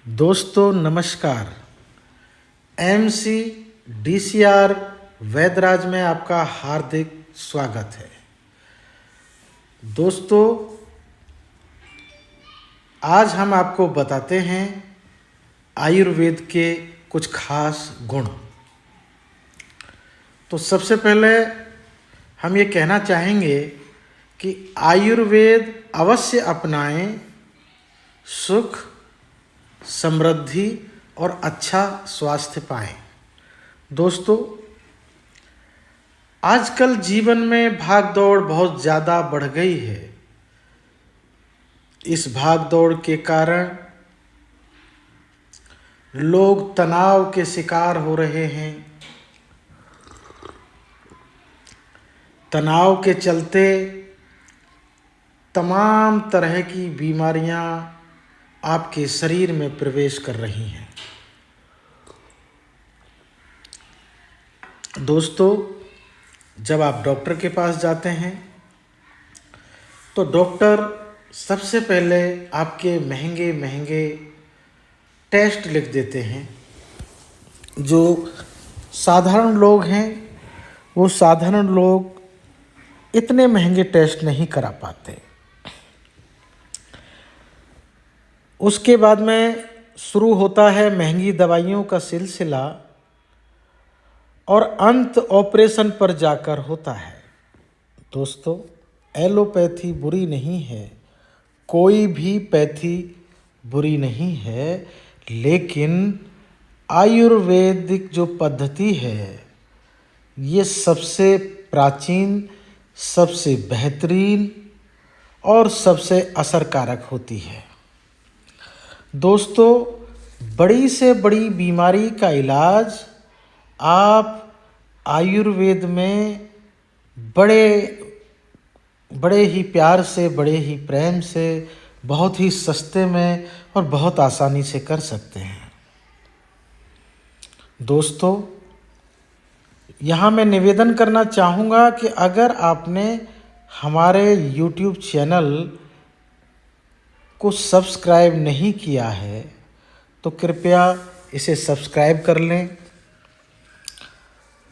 दोस्तों नमस्कार। MC DCR वैदराज में आपका हार्दिक स्वागत है। दोस्तों आज हम आपको बताते हैं आयुर्वेद के कुछ खास गुण। तो सबसे पहले हम ये कहना चाहेंगे कि आयुर्वेद अवश्य अपनाएं, सुख, समृद्धि और अच्छा स्वास्थ्य पाएं। दोस्तों आजकल जीवन में भाग दौड़ बहुत ज़्यादा बढ़ गई है। इस भाग दौड़ के कारण लोग तनाव के शिकार हो रहे हैं। तनाव के चलते तमाम तरह की बीमारियां आपके शरीर में प्रवेश कर रही हैं। दोस्तों जब आप डॉक्टर के पास जाते हैं तो डॉक्टर सबसे पहले आपके महंगे महंगे टेस्ट लिख देते हैं। जो साधारण लोग हैं वो साधारण लोग इतने महंगे टेस्ट नहीं करा पाते। उसके बाद में शुरू होता है महंगी दवाइयों का सिलसिला और अंत ऑपरेशन पर जाकर होता है। दोस्तों एलोपैथी बुरी नहीं है, कोई भी पैथी बुरी नहीं है, लेकिन आयुर्वेदिक जो पद्धति है ये सबसे प्राचीन, सबसे बेहतरीन और सबसे असरकारक होती है। दोस्तों बड़ी से बड़ी बीमारी का इलाज आप आयुर्वेद में बड़े ही प्यार से, बड़े ही प्रेम से, बहुत ही सस्ते में और बहुत आसानी से कर सकते हैं। दोस्तों यहाँ मैं निवेदन करना चाहूँगा कि अगर आपने हमारे YouTube चैनल को सब्सक्राइब नहीं किया है तो कृपया इसे सब्सक्राइब कर लें।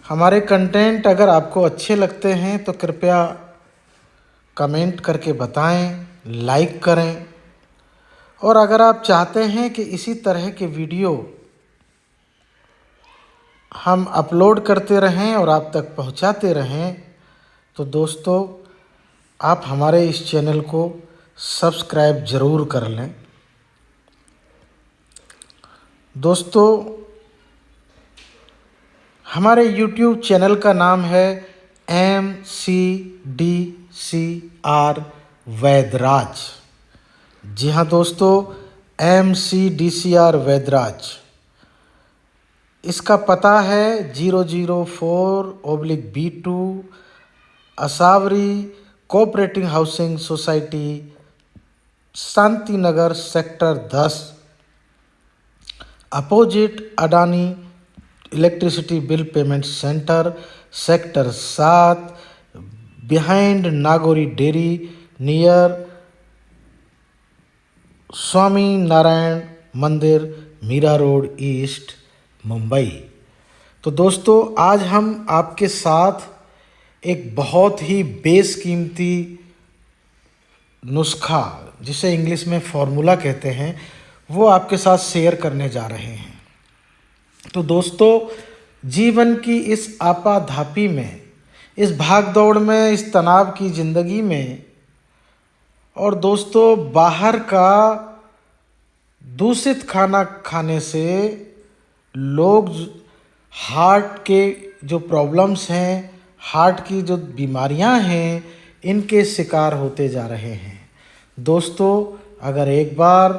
हमारे कंटेंट अगर आपको अच्छे लगते हैं तो कृपया कमेंट करके बताएं, लाइक करें। और अगर आप चाहते हैं कि इसी तरह के वीडियो हम अपलोड करते रहें और आप तक पहुंचाते रहें तो दोस्तों आप हमारे इस चैनल को सब्सक्राइब ज़रूर कर लें। दोस्तों हमारे YouTube चैनल का नाम है MCDCR वैदराज। जी हाँ दोस्तों, MCDCR वैदराज। इसका पता है 004/B2 Asavari cooperative housing society, Shanti Nagar, sector 10, opposite Adani electricity bill payment centre, sector 7, behind Nagauri dairy, near Swami Narayan Mandir, Mira road east, Mumbai. तो दोस्तों आज हम आपके साथ एक बहुत ही बेशकीमती नुस्खा, जिसे इंग्लिश में फॉर्मूला कहते हैं, वो आपके साथ शेयर करने जा रहे हैं। तो दोस्तों जीवन की इस आपाधापी में, इस भागदौड़ में, इस तनाव की ज़िंदगी में, और दोस्तों बाहर का दूषित खाना खाने से लोग हार्ट के जो प्रॉब्लम्स हैं, हार्ट की जो बीमारियां हैं, इनके शिकार होते जा रहे हैं। दोस्तों अगर एक बार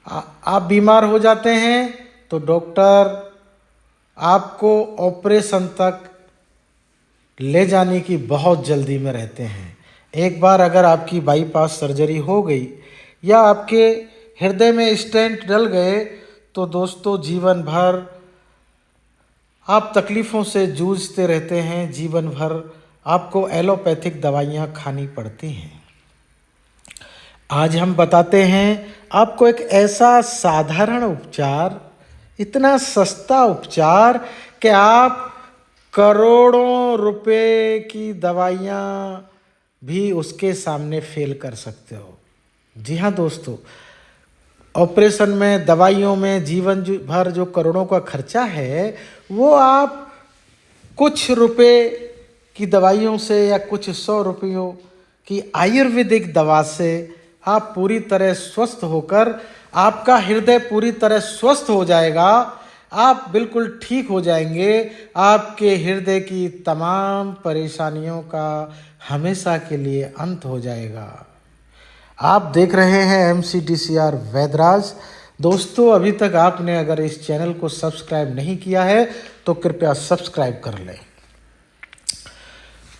आप बीमार हो जाते हैं तो डॉक्टर आपको ऑपरेशन तक ले जाने की बहुत जल्दी में रहते हैं। एक बार अगर आपकी बाईपास सर्जरी हो गई या आपके हृदय में स्टेंट डल गए तो दोस्तों जीवन भर आप तकलीफ़ों से जूझते रहते हैं, जीवन भर आपको एलोपैथिक दवाइयाँ खानी पड़ती हैं। आज हम बताते हैं आपको एक ऐसा साधारण उपचार, इतना सस्ता उपचार कि आप करोड़ों रुपए की दवाइयाँ भी उसके सामने फेल कर सकते हो। जी हाँ दोस्तों, ऑपरेशन में, दवाइयों में जीवन भर जो करोड़ों का खर्चा है, वो आप कुछ रुपए की दवाइयों से या कुछ 100 रुपयों की आयुर्वेदिक दवा से आप पूरी तरह स्वस्थ होकर, आपका हृदय पूरी तरह स्वस्थ हो जाएगा, आप बिल्कुल ठीक हो जाएंगे। आपके हृदय की तमाम परेशानियों का हमेशा के लिए अंत हो जाएगा। आप देख रहे हैं MCDCR वैद्यराज। दोस्तों, अभी तक आपने अगर इस चैनल को सब्सक्राइब नहीं किया है तो कृपया सब्सक्राइब कर लें।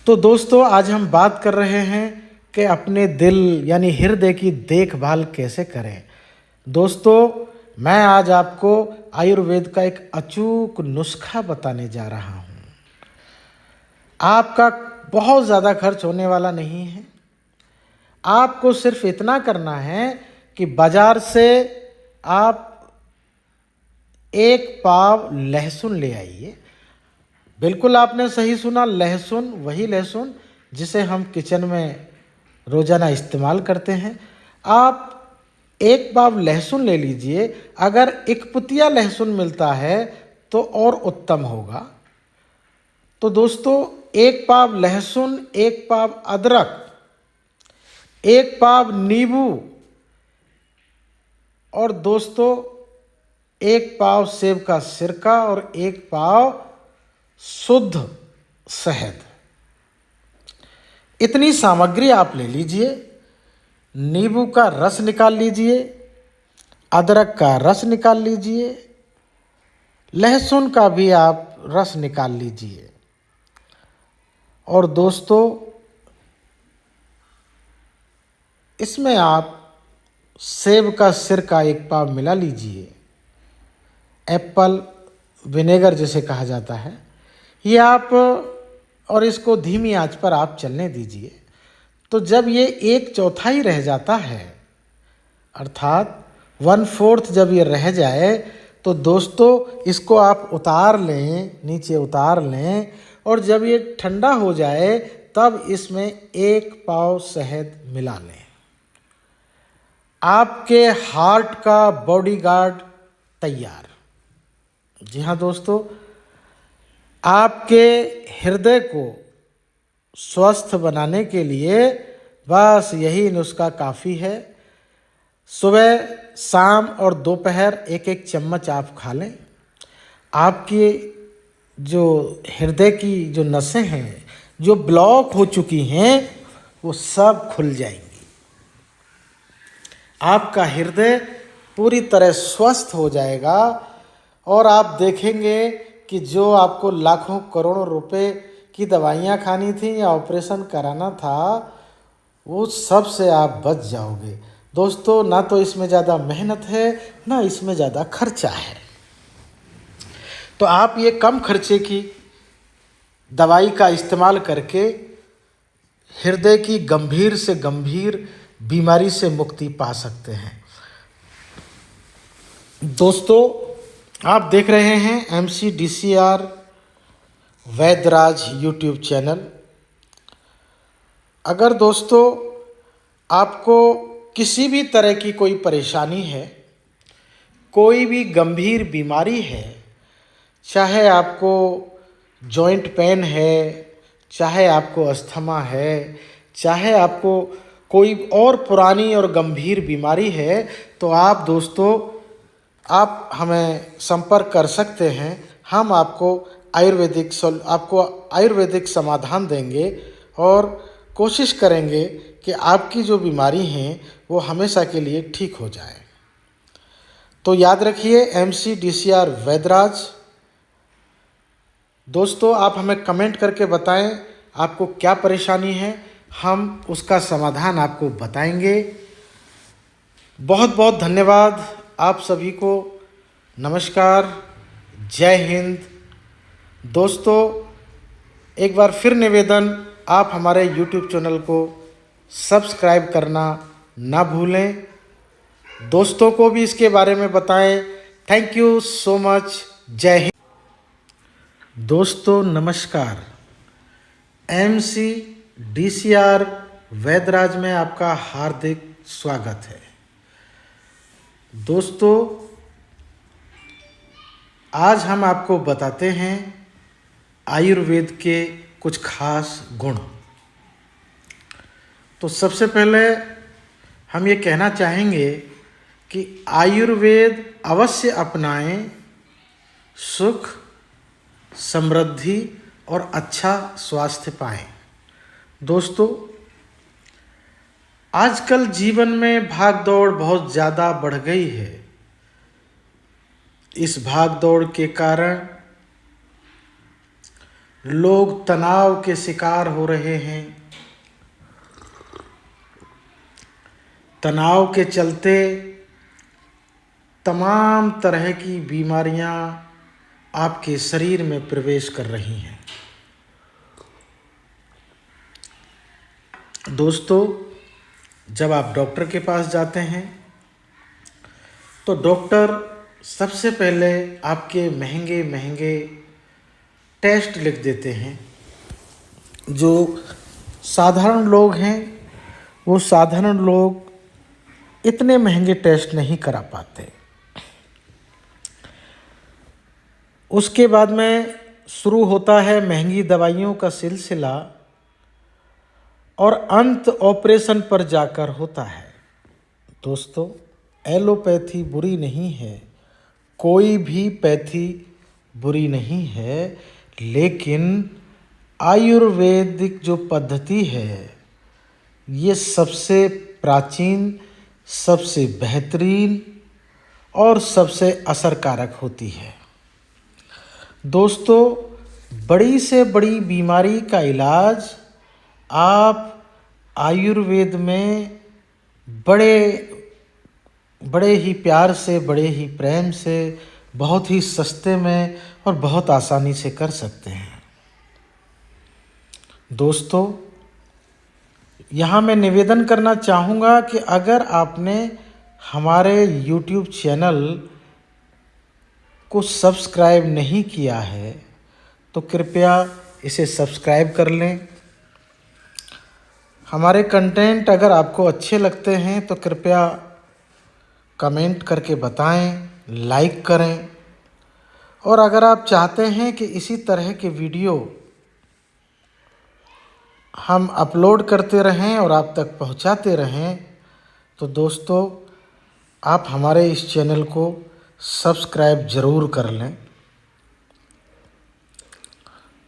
तो दोस्तों, आज हम बात कर रहे हैं कि अपने दिल यानी हृदय की देखभाल कैसे करें। दोस्तों, मैं आज आपको आयुर्वेद का एक अचूक नुस्खा बताने जा रहा हूँ। आपका बहुत ज़्यादा खर्च होने वाला नहीं है। आपको सिर्फ इतना करना है कि बाजार से आप 1 पाव लहसुन ले आइए। बिल्कुल आपने सही सुना, लहसुन, वही लहसुन जिसे हम किचन में रोज़ाना इस्तेमाल करते हैं। आप 1 पाव लहसुन ले लीजिए। अगर एक पुतिया लहसुन मिलता है तो और उत्तम होगा। तो दोस्तों, 1 पाव लहसुन, 1 पाव अदरक, 1 पाव नींबू और दोस्तों 1 पाव सेब का सिरका और 1 पाव शुद्ध शहद। इतनी सामग्री आप ले लीजिए। नींबू का रस निकाल लीजिए, अदरक का रस निकाल लीजिए, लहसुन का भी आप रस निकाल लीजिए और दोस्तों इसमें आप सेब का सिरका 1 पाव मिला लीजिए। एप्पल विनेगर जिसे कहा जाता है, ये आप, और इसको धीमी आंच पर आप चलने दीजिए। तो जब ये 1/4 रह जाता है, अर्थात 1/4 जब ये रह जाए, तो दोस्तों इसको आप उतार लें, नीचे उतार लें और जब ये ठंडा हो जाए तब इसमें 1 पाव शहद मिला लें। आपके हार्ट का बॉडीगार्ड तैयार। जी हाँ दोस्तों, आपके हृदय को स्वस्थ बनाने के लिए बस यही नुस्खा काफ़ी है। सुबह, शाम और दोपहर 1-1 चम्मच आप खा लें। आपकी जो हृदय की जो नसें हैं, जो ब्लॉक हो चुकी हैं, वो सब खुल जाएंगी। आपका हृदय पूरी तरह स्वस्थ हो जाएगा और आप देखेंगे कि जो आपको लाखों करोड़ों रुपए की दवाइयाँ खानी थी या ऑपरेशन कराना था, वो सब से आप बच जाओगे। दोस्तों, ना तो इसमें ज़्यादा मेहनत है, ना इसमें ज़्यादा खर्चा है। तो आप ये कम खर्चे की दवाई का इस्तेमाल करके हृदय की गंभीर से गंभीर बीमारी से मुक्ति पा सकते हैं। दोस्तों, आप देख रहे हैं MCDCR वैद्यराज यूट्यूब चैनल। अगर दोस्तों आपको किसी भी तरह की कोई परेशानी है, कोई भी गंभीर बीमारी है, चाहे आपको जॉइंट पेन है, चाहे आपको अस्थमा है, चाहे आपको कोई और पुरानी और गंभीर बीमारी है, तो आप दोस्तों आप हमें संपर्क कर सकते हैं। हम आपको आयुर्वेदिक समाधान देंगे और कोशिश करेंगे कि आपकी जो बीमारी हैं वो हमेशा के लिए ठीक हो जाए। तो याद रखिए, MCDCR वैद्यराज। दोस्तों, आप हमें कमेंट करके बताएं आपको क्या परेशानी है, हम उसका समाधान आपको बताएंगे। बहुत बहुत धन्यवाद आप सभी को। नमस्कार, जय हिंद। दोस्तों, एक बार फिर निवेदन, आप हमारे YouTube चैनल को सब्सक्राइब करना ना भूलें। दोस्तों को भी इसके बारे में बताएं। Thank you so much. जय हिंद। दोस्तों नमस्कार। MC DCR वैदराज में आपका हार्दिक स्वागत है। दोस्तों आज हम आपको बताते हैं आयुर्वेद के कुछ खास गुण। तो सबसे पहले हम ये कहना चाहेंगे कि आयुर्वेद अवश्य अपनाएं, सुख, समृद्धि और अच्छा स्वास्थ्य पाएं। दोस्तों आजकल जीवन में भाग दौड़ बहुत ज़्यादा बढ़ गई है। इस भाग दौड़ के कारण लोग तनाव के शिकार हो रहे हैं। तनाव के चलते तमाम तरह की बीमारियां आपके शरीर में प्रवेश कर रही हैं। दोस्तों जब आप डॉक्टर के पास जाते हैं तो डॉक्टर सबसे पहले आपके महंगे महंगे टेस्ट लिख देते हैं। जो साधारण लोग हैं वो साधारण लोग इतने महंगे टेस्ट नहीं करा पाते। उसके बाद में शुरू होता है महंगी दवाइयों का सिलसिला और अंत ऑपरेशन पर जाकर होता है। दोस्तों एलोपैथी बुरी नहीं है, कोई भी पैथी बुरी नहीं है, लेकिन आयुर्वेदिक जो पद्धति है ये सबसे प्राचीन, सबसे बेहतरीन और सबसे असरकारक होती है। दोस्तों बड़ी से बड़ी बीमारी का इलाज आप आयुर्वेद में बड़े बड़े ही प्यार से, बड़े ही प्रेम से, बहुत ही सस्ते में और बहुत आसानी से कर सकते हैं। दोस्तों यहाँ मैं निवेदन करना चाहूँगा कि अगर आपने हमारे YouTube चैनल को सब्सक्राइब नहीं किया है तो कृपया इसे सब्सक्राइब कर लें। हमारे कंटेंट अगर आपको अच्छे लगते हैं तो कृपया कमेंट करके बताएं, लाइक करें। और अगर आप चाहते हैं कि इसी तरह के वीडियो हम अपलोड करते रहें और आप तक पहुंचाते रहें तो दोस्तों आप हमारे इस चैनल को सब्सक्राइब ज़रूर कर लें।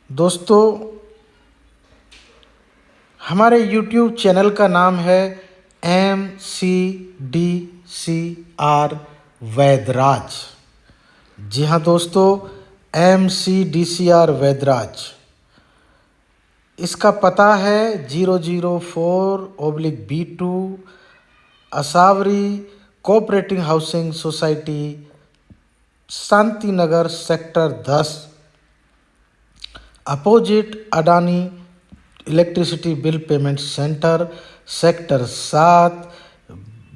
दोस्तों हमारे YouTube चैनल का नाम है MCDCR वैदराज। जी हाँ दोस्तों, MCDCR वैदराज। इसका पता है 004/B2 Asavari cooperative housing society, Shanti Nagar, sector 10, opposite Adani electricity bill payment centre, sector 7,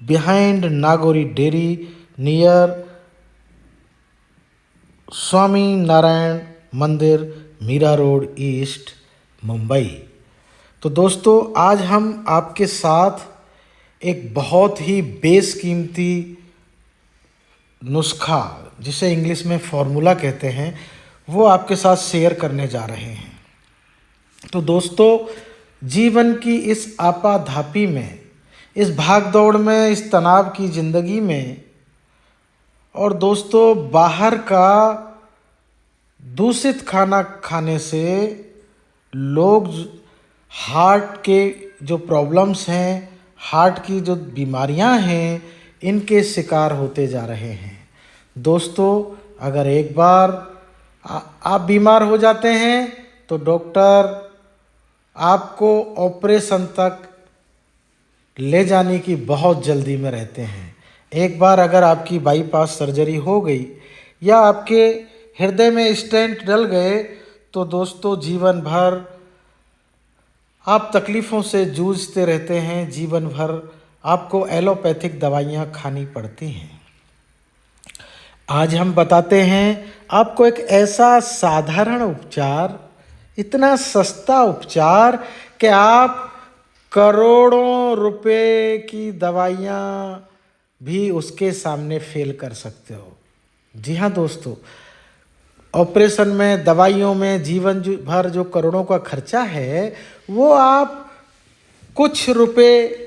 behind Nagauri dairy, near Swami Narayan Mandir, Mira road east, Mumbai. तो दोस्तों आज हम आपके साथ एक बहुत ही बेशकीमती नुस्खा, जिसे इंग्लिश में फॉर्मूला कहते हैं, वो आपके साथ शेयर करने जा रहे हैं। तो दोस्तों जीवन की इस आपाधापी में, इस भागदौड़ में, इस तनाव की ज़िंदगी में, और दोस्तों बाहर का दूषित खाना खाने से लोग हार्ट के जो प्रॉब्लम्स हैं, हार्ट की जो बीमारियां हैं, इनके शिकार होते जा रहे हैं। दोस्तों अगर एक बार आप बीमार हो जाते हैं तो डॉक्टर आपको ऑपरेशन तक ले जाने की बहुत जल्दी में रहते हैं। एक बार अगर आपकी बाईपास सर्जरी हो गई या आपके हृदय में स्टेंट डल गए तो दोस्तों जीवन भर आप तकलीफ़ों से जूझते रहते हैं, जीवन भर आपको एलोपैथिक दवाइयाँ खानी पड़ती हैं। आज हम बताते हैं आपको एक ऐसा साधारण उपचार, इतना सस्ता उपचार कि आप करोड़ों रुपए की दवाइयाँ भी उसके सामने फेल कर सकते हो। जी हाँ दोस्तों, ऑपरेशन में, दवाइयों में जीवन भर जो करोड़ों का खर्चा है, वो आप कुछ रुपए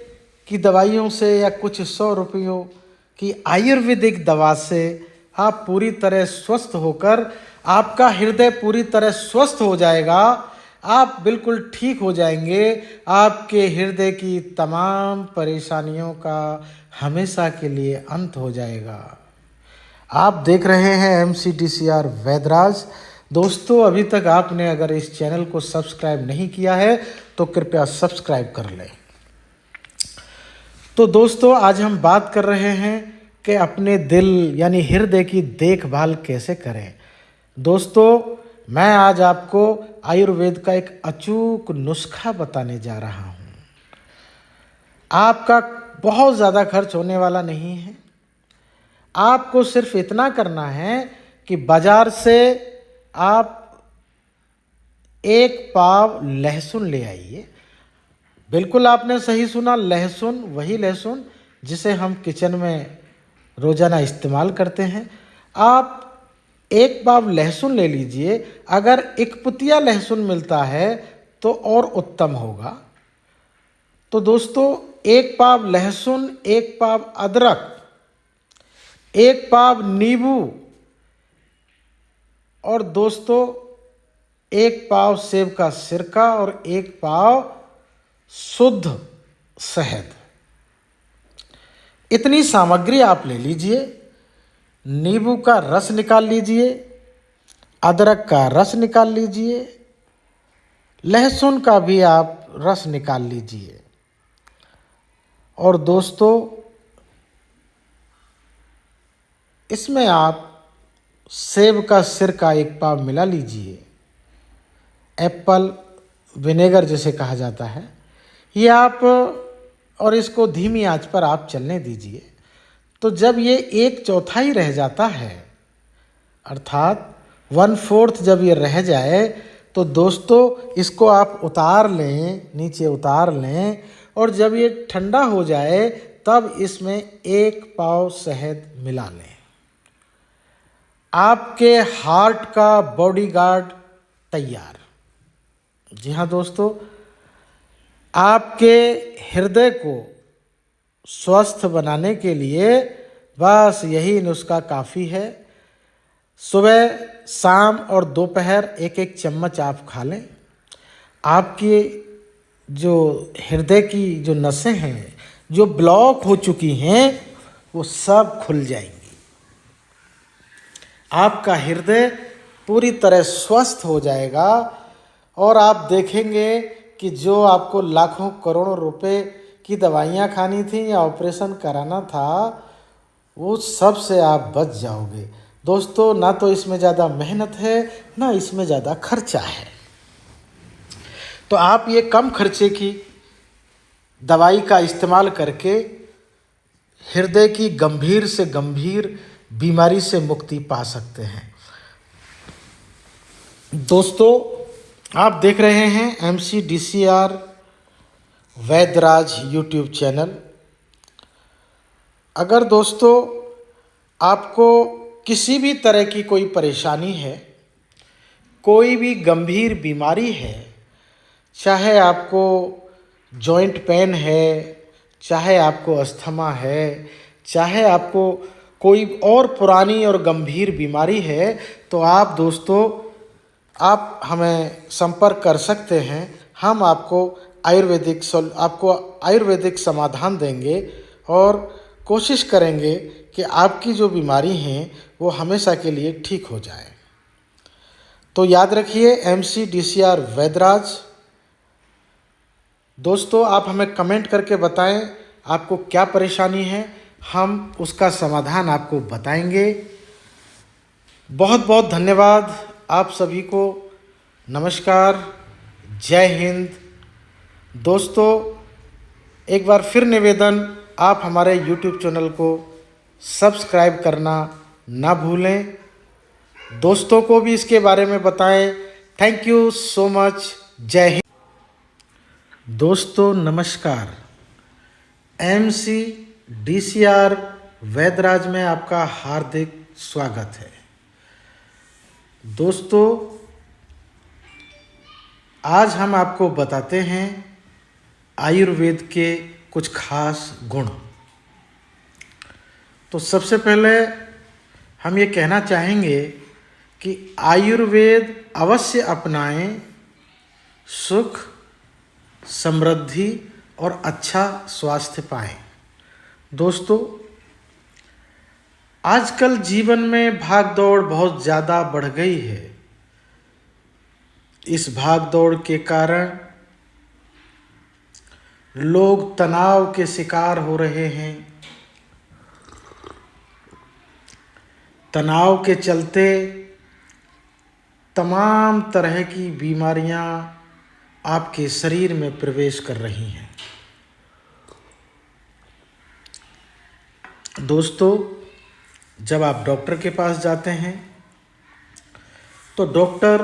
की दवाइयों से या कुछ 100 रुपयों की आयुर्वेदिक दवा से आप पूरी तरह स्वस्थ होकर, आपका हृदय पूरी तरह स्वस्थ हो जाएगा, आप बिल्कुल ठीक हो जाएंगे। आपके हृदय की तमाम परेशानियों का हमेशा के लिए अंत हो जाएगा। आप देख रहे हैं MCDCR वैद्यराज। दोस्तों, अभी तक आपने अगर इस चैनल को सब्सक्राइब नहीं किया है तो कृपया सब्सक्राइब कर लें। तो दोस्तों, आज हम बात कर रहे हैं कि अपने दिल यानी हृदय की देखभाल कैसे करें। दोस्तों, मैं आज आपको आयुर्वेद का एक अचूक नुस्खा बताने जा रहा हूँ। आपका बहुत ज़्यादा खर्च होने वाला नहीं है। आपको सिर्फ इतना करना है कि बाजार से आप 1 पाव लहसुन ले आइए। बिल्कुल आपने सही सुना, लहसुन, वही लहसुन जिसे हम किचन में रोज़ाना इस्तेमाल करते हैं। आप 1 पाव लहसुन ले लीजिए। अगर एक पुतिया लहसुन मिलता है तो और उत्तम होगा। तो दोस्तों, 1 पाव लहसुन, 1 पाव अदरक, 1 पाव नींबू और दोस्तों 1 पाव सेब का सिरका और 1 पाव शुद्ध शहद। इतनी सामग्री आप ले लीजिए। नींबू का रस निकाल लीजिए, अदरक का रस निकाल लीजिए, लहसुन का भी आप रस निकाल लीजिए और दोस्तों इसमें आप सेब का सिरका 1 पाव मिला लीजिए। एप्पल विनेगर जिसे कहा जाता है, ये आप, और इसको धीमी आंच पर आप चलने दीजिए। तो जब ये 1/4 रह जाता है, अर्थात 1/4 जब ये रह जाए, तो दोस्तों इसको आप उतार लें, नीचे उतार लें और जब ये ठंडा हो जाए तब इसमें 1 पाव शहद मिला लें। आपके हार्ट का बॉडीगार्ड तैयार। जी हाँ दोस्तों, आपके हृदय को स्वस्थ बनाने के लिए बस यही नुस्खा काफ़ी है। सुबह, शाम और दोपहर 1-1 चम्मच आप खा लें। आपकी जो हृदय की जो नसें हैं, जो ब्लॉक हो चुकी हैं, वो सब खुल जाएंगी। आपका हृदय पूरी तरह स्वस्थ हो जाएगा और आप देखेंगे कि जो आपको लाखों करोड़ों रुपए की दवाइयाँ खानी थी या ऑपरेशन कराना था, वो सब से आप बच जाओगे। दोस्तों, ना तो इसमें ज़्यादा मेहनत है, ना इसमें ज़्यादा खर्चा है। तो आप ये कम खर्चे की दवाई का इस्तेमाल करके हृदय की गंभीर से गंभीर बीमारी से मुक्ति पा सकते हैं। दोस्तों, आप देख रहे हैं MCDCR वैद्यराज यूट्यूब चैनल। अगर दोस्तों आपको किसी भी तरह की कोई परेशानी है, कोई भी गंभीर बीमारी है, चाहे आपको जॉइंट पेन है, चाहे आपको अस्थमा है, चाहे आपको कोई और पुरानी और गंभीर बीमारी है, तो आप दोस्तों आप हमें संपर्क कर सकते हैं। हम आपको आयुर्वेदिक समाधान देंगे और कोशिश करेंगे कि आपकी जो बीमारी हैं वो हमेशा के लिए ठीक हो जाए। तो याद रखिए, MCDCR वैद्यराज। दोस्तों, आप हमें कमेंट करके बताएं आपको क्या परेशानी है, हम उसका समाधान आपको बताएंगे। बहुत बहुत धन्यवाद आप सभी को। नमस्कार, जय हिंद। दोस्तों, एक बार फिर निवेदन, आप हमारे YouTube चैनल को सब्सक्राइब करना ना भूलें। दोस्तों को भी इसके बारे में बताएं। Thank you so much. जय हिंद। दोस्तों नमस्कार। MCDCR वैदराज में आपका हार्दिक स्वागत है। दोस्तों आज हम आपको बताते हैं आयुर्वेद के कुछ खास गुण। तो सबसे पहले हम ये कहना चाहेंगे कि आयुर्वेद अवश्य अपनाएं, सुख, समृद्धि और अच्छा स्वास्थ्य पाएं। दोस्तों आजकल जीवन में भाग दौड़ बहुत ज़्यादा बढ़ गई है। इस भाग दौड़ के कारण लोग तनाव के शिकार हो रहे हैं। तनाव के चलते तमाम तरह की बीमारियां आपके शरीर में प्रवेश कर रही हैं। दोस्तों जब आप डॉक्टर के पास जाते हैं तो डॉक्टर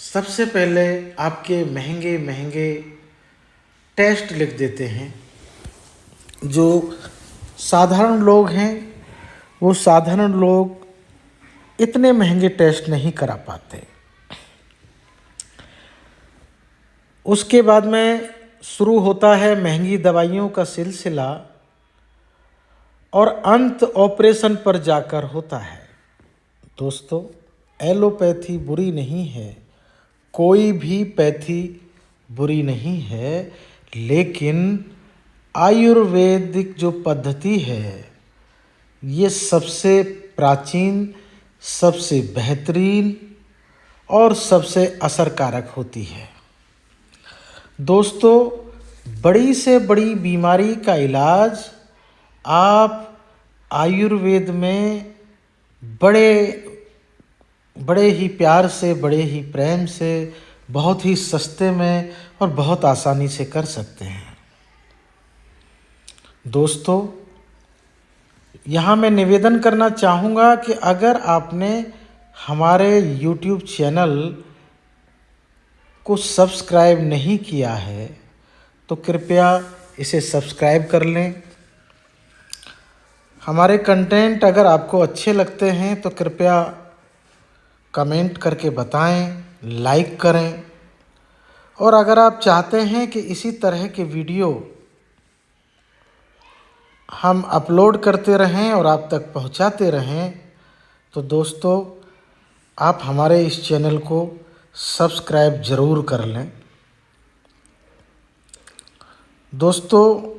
सबसे पहले आपके महंगे महंगे टेस्ट लिख देते हैं। जो साधारण लोग हैं वो साधारण लोग इतने महंगे टेस्ट नहीं करा पाते। उसके बाद में शुरू होता है महंगी दवाइयों का सिलसिला और अंत ऑपरेशन पर जाकर होता है। दोस्तों एलोपैथी बुरी नहीं है, कोई भी पैथी बुरी नहीं है, लेकिन आयुर्वेदिक जो पद्धति है ये सबसे प्राचीन, सबसे बेहतरीन और सबसे असरकारक होती है। दोस्तों बड़ी से बड़ी बीमारी का इलाज आप आयुर्वेद में बड़े बड़े ही प्यार से, बड़े ही प्रेम से, बहुत ही सस्ते में और बहुत आसानी से कर सकते हैं। दोस्तों यहाँ मैं निवेदन करना चाहूँगा कि अगर आपने हमारे YouTube चैनल को सब्सक्राइब नहीं किया है तो कृपया इसे सब्सक्राइब कर लें। हमारे कंटेंट अगर आपको अच्छे लगते हैं तो कृपया कमेंट करके बताएं, लाइक करें। और अगर आप चाहते हैं कि इसी तरह के वीडियो हम अपलोड करते रहें और आप तक पहुंचाते रहें तो दोस्तों आप हमारे इस चैनल को सब्सक्राइब ज़रूर कर लें। दोस्तों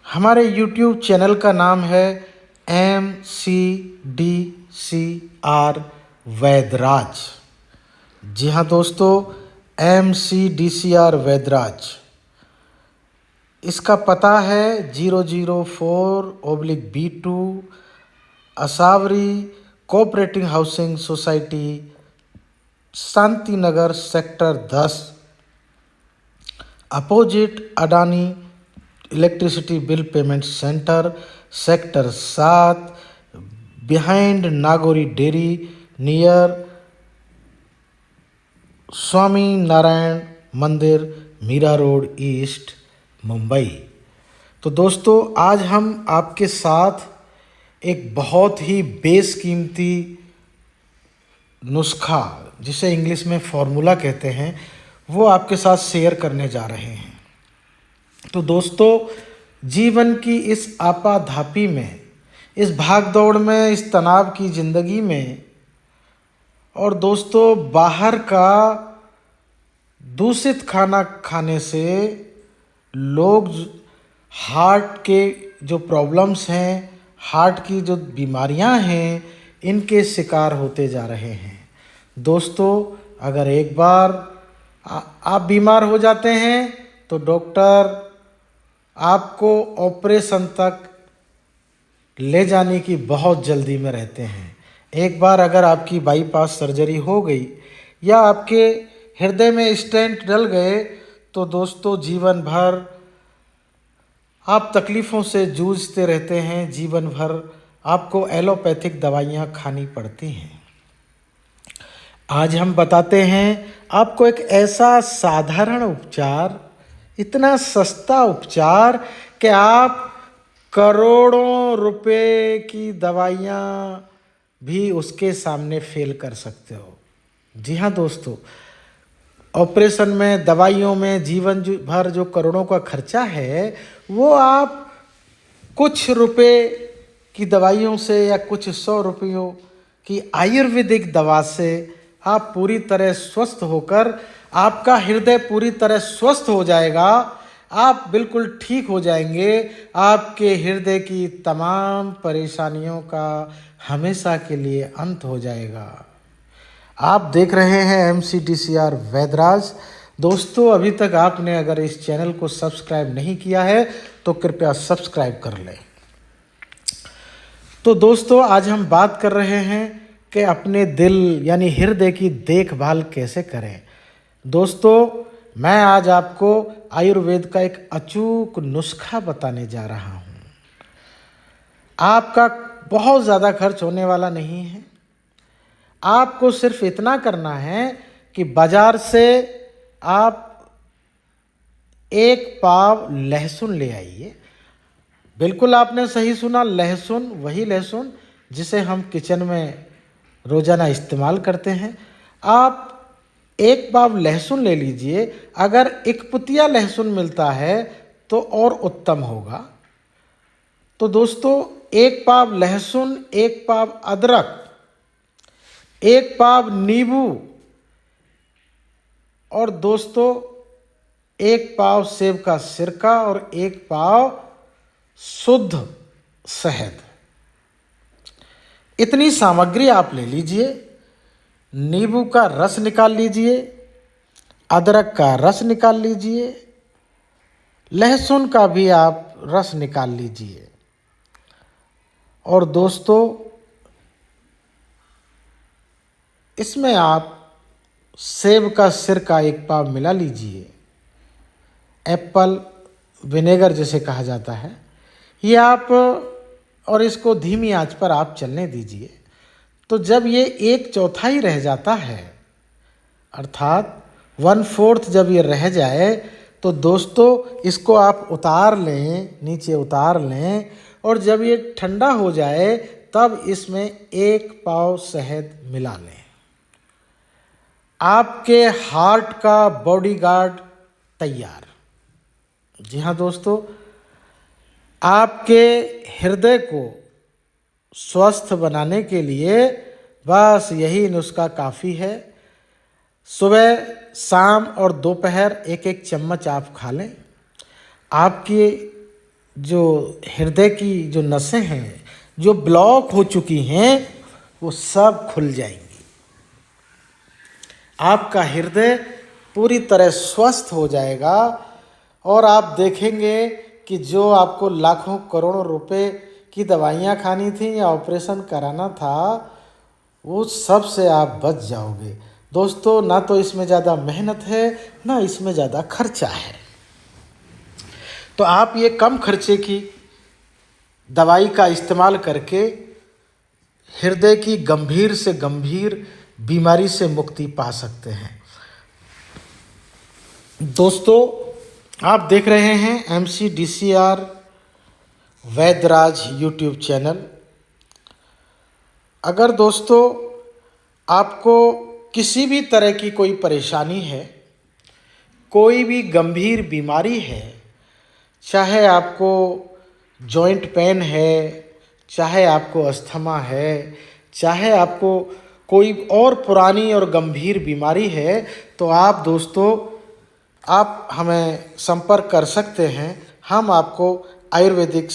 हमारे YouTube चैनल का नाम है MCDCR वैदराज। जी हाँ दोस्तों, MCDCR वैदराज। इसका पता है 004/B2 Asavari cooperative housing society, Shanti Nagar, sector 10, opposite Adani electricity bill payment centre, sector 7, behind Nagauri dairy, near Swami Narayan Mandir, Mira road east, Mumbai. तो दोस्तों आज हम आपके साथ एक बहुत ही बेशकीमती नुस्खा, जिसे इंग्लिश में फॉर्मूला कहते हैं, वो आपके साथ शेयर करने जा रहे हैं। तो दोस्तों जीवन की इस आपाधापी में, इस भागदौड़ में, इस तनाव की ज़िंदगी में, और दोस्तों बाहर का दूषित खाना खाने से लोग हार्ट के जो प्रॉब्लम्स हैं, हार्ट की जो बीमारियां हैं, इनके शिकार होते जा रहे हैं। दोस्तों अगर एक बार आप बीमार हो जाते हैं तो डॉक्टर आपको ऑपरेशन तक ले जाने की बहुत जल्दी में रहते हैं। एक बार अगर आपकी बाईपास सर्जरी हो गई या आपके हृदय में स्टेंट डल गए तो दोस्तों जीवन भर आप तकलीफ़ों से जूझते रहते हैं, जीवन भर आपको एलोपैथिक दवाइयाँ खानी पड़ती हैं। आज हम बताते हैं आपको एक ऐसा साधारण उपचार, इतना सस्ता उपचार कि आप करोड़ों रुपए की दवाइयाँ भी उसके सामने फेल कर सकते हो। जी हाँ दोस्तों, ऑपरेशन में, दवाइयों में जीवन भर जो करोड़ों का खर्चा है, वो आप कुछ रुपए की दवाइयों से या कुछ 100 रुपयों की आयुर्वेदिक दवा से आप पूरी तरह स्वस्थ होकर, आपका हृदय पूरी तरह स्वस्थ हो जाएगा, आप बिल्कुल ठीक हो जाएंगे। आपके हृदय की तमाम परेशानियों का हमेशा के लिए अंत हो जाएगा। आप देख रहे हैं MCDCR वैद्यराज। दोस्तों, अभी तक आपने अगर इस चैनल को सब्सक्राइब नहीं किया है तो कृपया सब्सक्राइब कर लें। तो दोस्तों, आज हम बात कर रहे हैं कि अपने दिल यानी हृदय की देखभाल कैसे करें। दोस्तों, मैं आज आपको आयुर्वेद का एक अचूक नुस्खा बताने जा रहा हूँ। आपका बहुत ज़्यादा खर्च होने वाला नहीं है। आपको सिर्फ इतना करना है कि बाजार से आप 1 पाव लहसुन ले आइए। बिल्कुल आपने सही सुना, लहसुन, वही लहसुन जिसे हम किचन में रोज़ाना इस्तेमाल करते हैं। आप 1 पाव लहसुन ले लीजिए। अगर एक पुतिया लहसुन मिलता है तो और उत्तम होगा। तो दोस्तों, 1 पाव लहसुन, 1 पाव अदरक, 1 पाव नींबू और दोस्तों 1 पाव सेब का सिरका और 1 पाव शुद्ध शहद। इतनी सामग्री आप ले लीजिए। नींबू का रस निकाल लीजिए, अदरक का रस निकाल लीजिए, लहसुन का भी आप रस निकाल लीजिए और दोस्तों इसमें आप सेब का सिरका 1 पाव मिला लीजिए। एप्पल विनेगर जिसे कहा जाता है, ये आप, और इसको धीमी आंच पर आप चलने दीजिए। तो जब ये 1/4 रह जाता है, अर्थात 1/4 जब ये रह जाए, तो दोस्तों इसको आप उतार लें, नीचे उतार लें और जब ये ठंडा हो जाए तब इसमें 1 पाव शहद मिला लें। आपके हार्ट का बॉडीगार्ड तैयार। जी हाँ दोस्तों, आपके हृदय को स्वस्थ बनाने के लिए बस यही नुस्खा काफ़ी है। सुबह, शाम और दोपहर 1-1 चम्मच आप खा लें। आपकी जो हृदय की जो नसें हैं, जो ब्लॉक हो चुकी हैं, वो सब खुल जाएंगी। आपका हृदय पूरी तरह स्वस्थ हो जाएगा और आप देखेंगे कि जो आपको लाखों करोड़ों रुपए की दवाइयाँ खानी थी या ऑपरेशन कराना था, वो सब से आप बच जाओगे। दोस्तों, ना तो इसमें ज़्यादा मेहनत है, ना इसमें ज़्यादा खर्चा है। तो आप ये कम खर्चे की दवाई का इस्तेमाल करके हृदय की गंभीर से गंभीर बीमारी से मुक्ति पा सकते हैं। दोस्तों, आप देख रहे हैं MCDCR वैद्यराज यूट्यूब चैनल। अगर दोस्तों आपको किसी भी तरह की कोई परेशानी है, कोई भी गंभीर बीमारी है, चाहे आपको जॉइंट पेन है, चाहे आपको अस्थमा है, चाहे आपको कोई और पुरानी और गंभीर बीमारी है, तो आप दोस्तों आप हमें संपर्क कर सकते हैं। हम आपको आयुर्वेदिक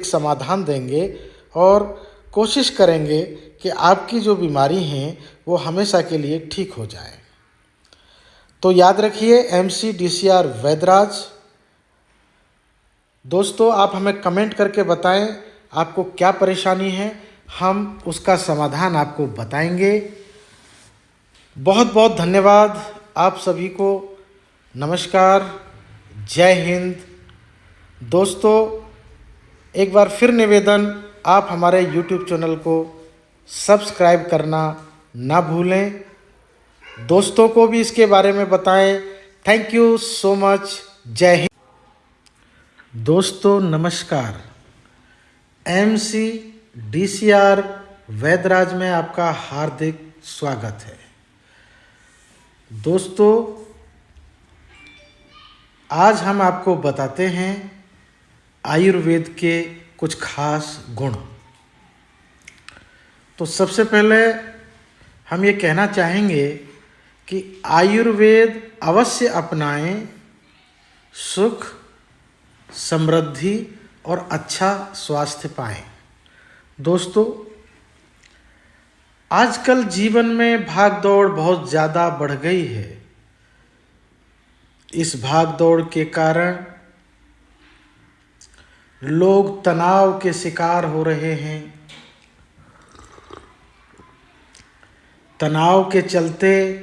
समाधान देंगे और कोशिश करेंगे कि आपकी जो बीमारी हैं वो हमेशा के लिए ठीक हो जाए। तो याद रखिए, MCDCR वैद्यराज। दोस्तों, आप हमें कमेंट करके बताएं आपको क्या परेशानी है, हम उसका समाधान आपको बताएंगे। बहुत बहुत धन्यवाद आप सभी को। नमस्कार, जय हिंद, दोस्तों, एक बार फिर निवेदन, आप हमारे YouTube चैनल को सब्सक्राइब करना ना भूलें। दोस्तों को भी इसके बारे में बताएं। Thank you so much. जय हिंद। दोस्तों नमस्कार। MC DCR वैदराज में आपका हार्दिक स्वागत है। दोस्तों, आज हम आपको बताते हैं आयुर्वेद के कुछ खास गुण। तो सबसे पहले हम ये कहना चाहेंगे कि आयुर्वेद अवश्य अपनाएं, सुख, समृद्धि और अच्छा स्वास्थ्य पाएं। दोस्तों, आजकल जीवन में भाग दौड़ बहुत ज़्यादा बढ़ गई है। इस भाग दौड़ के कारण लोग तनाव के शिकार हो रहे हैं। तनाव के चलते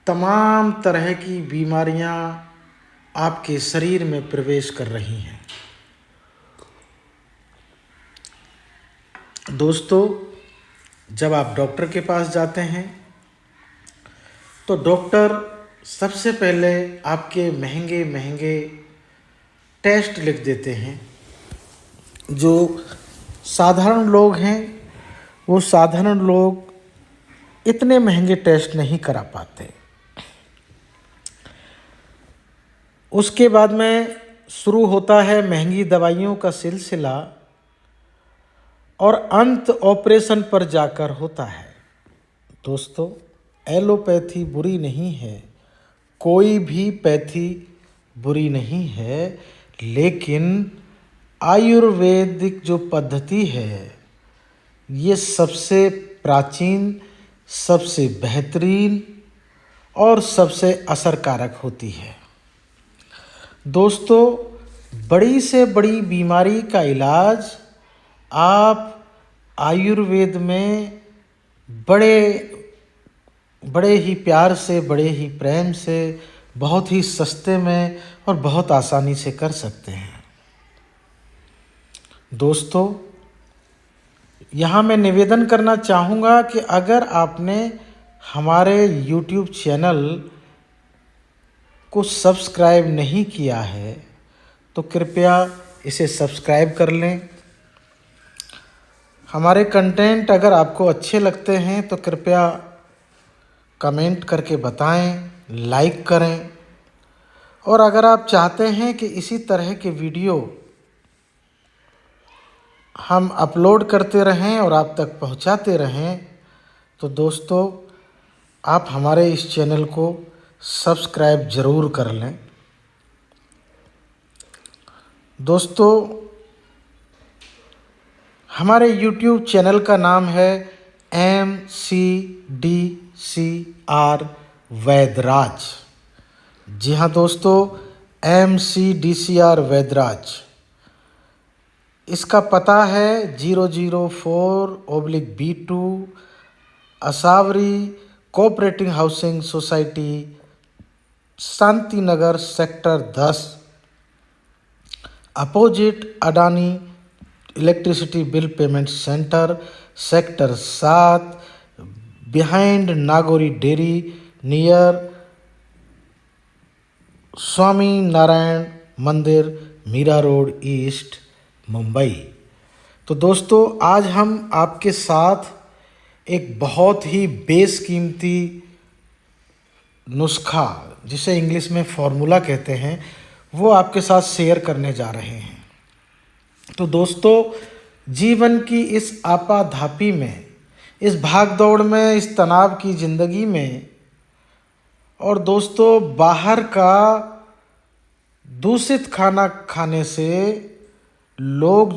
तमाम तरह की बीमारियां आपके शरीर में प्रवेश कर रही हैं। दोस्तों, जब आप डॉक्टर के पास जाते हैं तो डॉक्टर सबसे पहले आपके महंगे महंगे टेस्ट लिख देते हैं। जो साधारण लोग हैं वो साधारण लोग इतने महंगे टेस्ट नहीं करा पाते। उसके बाद में शुरू होता है महंगी दवाइयों का सिलसिला और अंत ऑपरेशन पर जाकर होता है। दोस्तों, एलोपैथी बुरी नहीं है, कोई भी पैथी बुरी नहीं है, लेकिन आयुर्वेदिक जो पद्धति है ये सबसे प्राचीन, सबसे बेहतरीन और सबसे असरकारक होती है। दोस्तों, बड़ी से बड़ी बीमारी का इलाज आप आयुर्वेद में बड़े ही प्यार से, बड़े ही प्रेम से, बहुत ही सस्ते में और बहुत आसानी से कर सकते हैं। दोस्तों, यहाँ मैं निवेदन करना चाहूँगा कि अगर आपने हमारे YouTube चैनल को सब्सक्राइब नहीं किया है तो कृपया इसे सब्सक्राइब कर लें। हमारे कंटेंट अगर आपको अच्छे लगते हैं तो कृपया कमेंट करके बताएं, लाइक करें। और अगर आप चाहते हैं कि इसी तरह के वीडियो हम अपलोड करते रहें और आप तक पहुंचाते रहें तो दोस्तों आप हमारे इस चैनल को सब्सक्राइब ज़रूर कर लें। दोस्तों, हमारे YouTube चैनल का नाम है MCDCR वैदराज। जी हाँ दोस्तों, MCDCR वैदराज। इसका पता है 004/B2 Asavari cooperative housing society, Shanti Nagar, sector 10, opposite Adani electricity bill payment centre, sector 7, behind Nagauri dairy, near Swami Narayan Mandir, Mira road east, Mumbai. तो दोस्तों, आज हम आपके साथ एक बहुत ही बेशकीमती नुस्खा, जिसे इंग्लिश में फॉर्मूला कहते हैं, वो आपके साथ शेयर करने जा रहे हैं। तो दोस्तों, जीवन की इस आपाधापी में, इस भागदौड़ में, इस तनाव की ज़िंदगी में, और दोस्तों बाहर का दूषित खाना खाने से लोग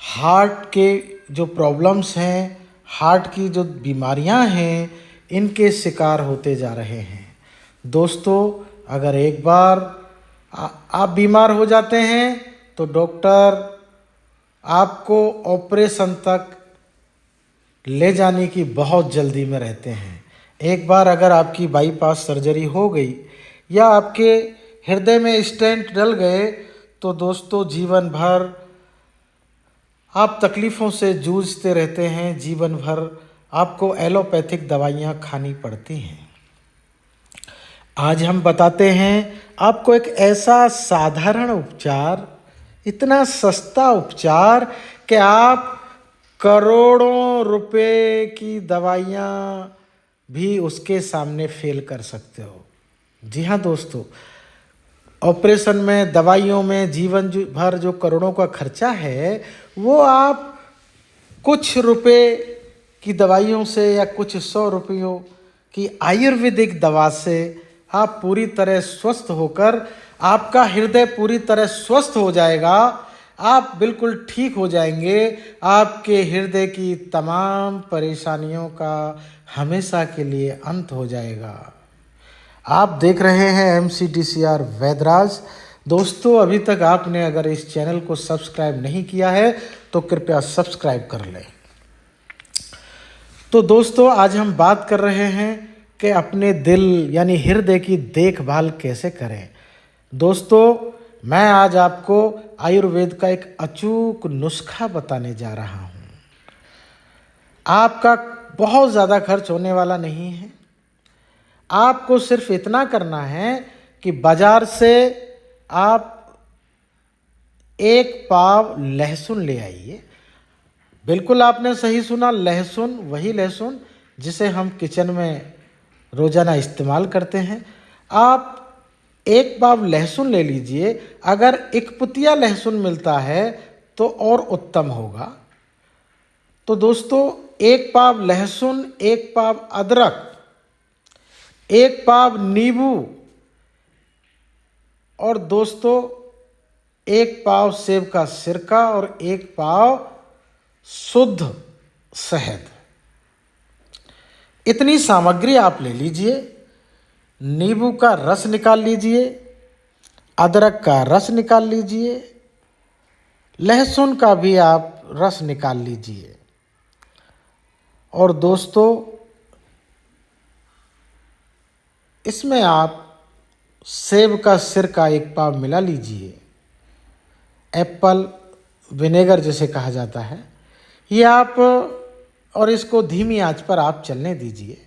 हार्ट के जो प्रॉब्लम्स हैं, हार्ट की जो बीमारियां हैं, इनके शिकार होते जा रहे हैं। दोस्तों, अगर एक बार आप बीमार हो जाते हैं तो डॉक्टर आपको ऑपरेशन तक ले जाने की बहुत जल्दी में रहते हैं। एक बार अगर आपकी बाईपास सर्जरी हो गई या आपके हृदय में स्टेंट डल गए तो दोस्तों जीवन भर आप तकलीफ़ों से जूझते रहते हैं, जीवन भर आपको एलोपैथिक दवाइयाँ खानी पड़ती हैं। आज हम बताते हैं आपको एक ऐसा साधारण उपचार, इतना सस्ता उपचार कि आप करोड़ों रुपए की दवाइयाँ भी उसके सामने फेल कर सकते हो। जी हाँ दोस्तों, ऑपरेशन में, दवाइयों में जीवन भर जो करोड़ों का खर्चा है, वो आप कुछ रुपए की दवाइयों से या कुछ 100 रुपयों की आयुर्वेदिक दवा से आप पूरी तरह स्वस्थ होकर, आपका हृदय पूरी तरह स्वस्थ हो जाएगा, आप बिल्कुल ठीक हो जाएंगे। आपके हृदय की तमाम परेशानियों का हमेशा के लिए अंत हो जाएगा। आप देख रहे हैं MCDCR वैद्यराज। दोस्तों, अभी तक आपने अगर इस चैनल को सब्सक्राइब नहीं किया है तो कृपया सब्सक्राइब कर लें। तो दोस्तों, आज हम बात कर रहे हैं कि अपने दिल यानी हृदय की देखभाल कैसे करें। दोस्तों, मैं आज आपको आयुर्वेद का एक अचूक नुस्खा बताने जा रहा हूँ। आपका बहुत ज़्यादा खर्च होने वाला नहीं है। आपको सिर्फ इतना करना है कि बाजार से आप 1 पाव लहसुन ले आइए। बिल्कुल आपने सही सुना, लहसुन, वही लहसुन जिसे हम किचन में रोज़ाना इस्तेमाल करते हैं। आप 1 पाव लहसुन ले लीजिए। अगर एक पुतिया लहसुन मिलता है तो और उत्तम होगा। तो दोस्तों, 1 पाव लहसुन, 1 पाव अदरक, 1 पाव नींबू और दोस्तों 1 पाव सेब का सिरका और 1 पाव शुद्ध शहद। इतनी सामग्री आप ले लीजिए। नींबू का रस निकाल लीजिए, अदरक का रस निकाल लीजिए, लहसुन का भी आप रस निकाल लीजिए और दोस्तों इसमें आप सेब का सिरका 1 पाव मिला लीजिए। एप्पल विनेगर जिसे कहा जाता है, ये आप, और इसको धीमी आंच पर आप चलने दीजिए।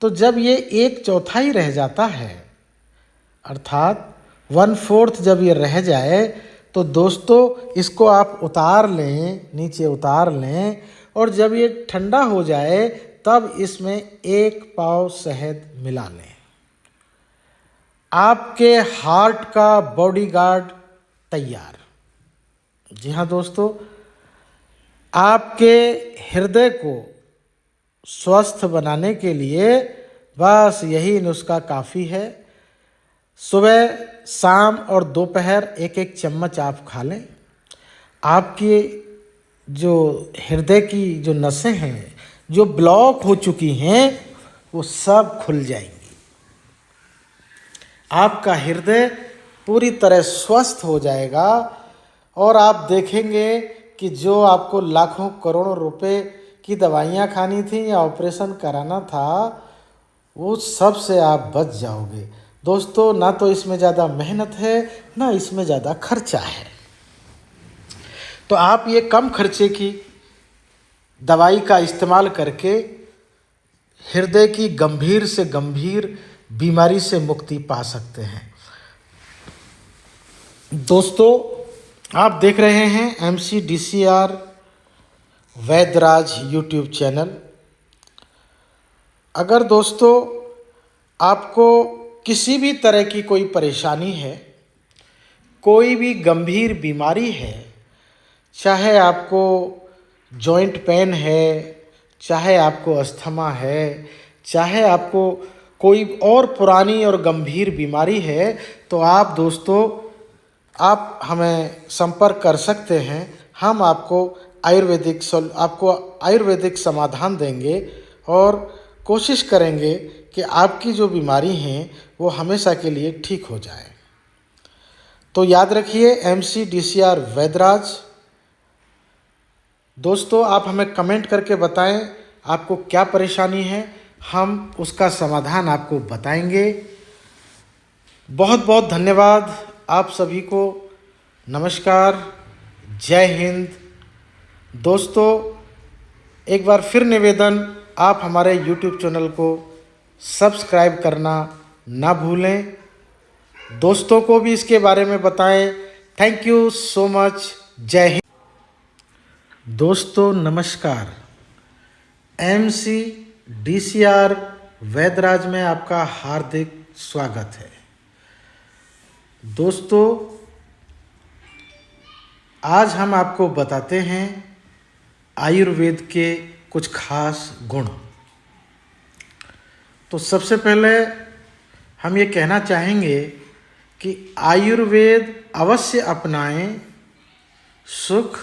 तो जब ये 1/4 रह जाता है, अर्थात 1/4 जब ये रह जाए, तो दोस्तों इसको आप उतार लें, नीचे उतार लें और जब ये ठंडा हो जाए तब इसमें 1 पाव शहद मिला लें। आपके हार्ट का बॉडीगार्ड तैयार। जी हाँ दोस्तों, आपके हृदय को स्वस्थ बनाने के लिए बस यही नुस्खा काफ़ी है। सुबह, शाम और दोपहर 1-1 चम्मच आप खा लें। आपकी जो हृदय की जो नसें हैं, जो ब्लॉक हो चुकी हैं, वो सब खुल जाएंगी। आपका हृदय पूरी तरह स्वस्थ हो जाएगा और आप देखेंगे कि जो आपको लाखों करोड़ों रुपए की दवाइयाँ खानी थी या ऑपरेशन कराना था, वो सब से आप बच जाओगे। दोस्तों, ना तो इसमें ज़्यादा मेहनत है, ना इसमें ज़्यादा खर्चा है। तो आप ये कम खर्चे की दवाई का इस्तेमाल करके हृदय की गंभीर से गंभीर बीमारी से मुक्ति पा सकते हैं। दोस्तों, आप देख रहे हैं MCDCR वैद्यराज यूट्यूब चैनल। अगर दोस्तों आपको किसी भी तरह की कोई परेशानी है, कोई भी गंभीर बीमारी है, चाहे आपको जॉइंट पेन है, चाहे आपको अस्थमा है, चाहे आपको कोई और पुरानी और गंभीर बीमारी है, तो आप दोस्तों आप हमें संपर्क कर सकते हैं। हम आपको आयुर्वेदिक समाधान देंगे और कोशिश करेंगे कि आपकी जो बीमारी हैं वो हमेशा के लिए ठीक हो जाए। तो याद रखिए, MCDCR वैद्यराज। दोस्तों, आप हमें कमेंट करके बताएं आपको क्या परेशानी है, हम उसका समाधान आपको बताएंगे। बहुत बहुत धन्यवाद आप सभी को नमस्कार, जय हिंद। दोस्तों, एक बार फिर निवेदन, आप हमारे YouTube चैनल को सब्सक्राइब करना ना भूलें। दोस्तों को भी इसके बारे में बताएं। Thank you so much. जय हिंद। दोस्तों नमस्कार, MC DCR वैदराज में आपका हार्दिक स्वागत है। दोस्तों, आज हम आपको बताते हैं आयुर्वेद के कुछ खास गुण। तो सबसे पहले हम ये कहना चाहेंगे कि आयुर्वेद अवश्य अपनाएं, सुख,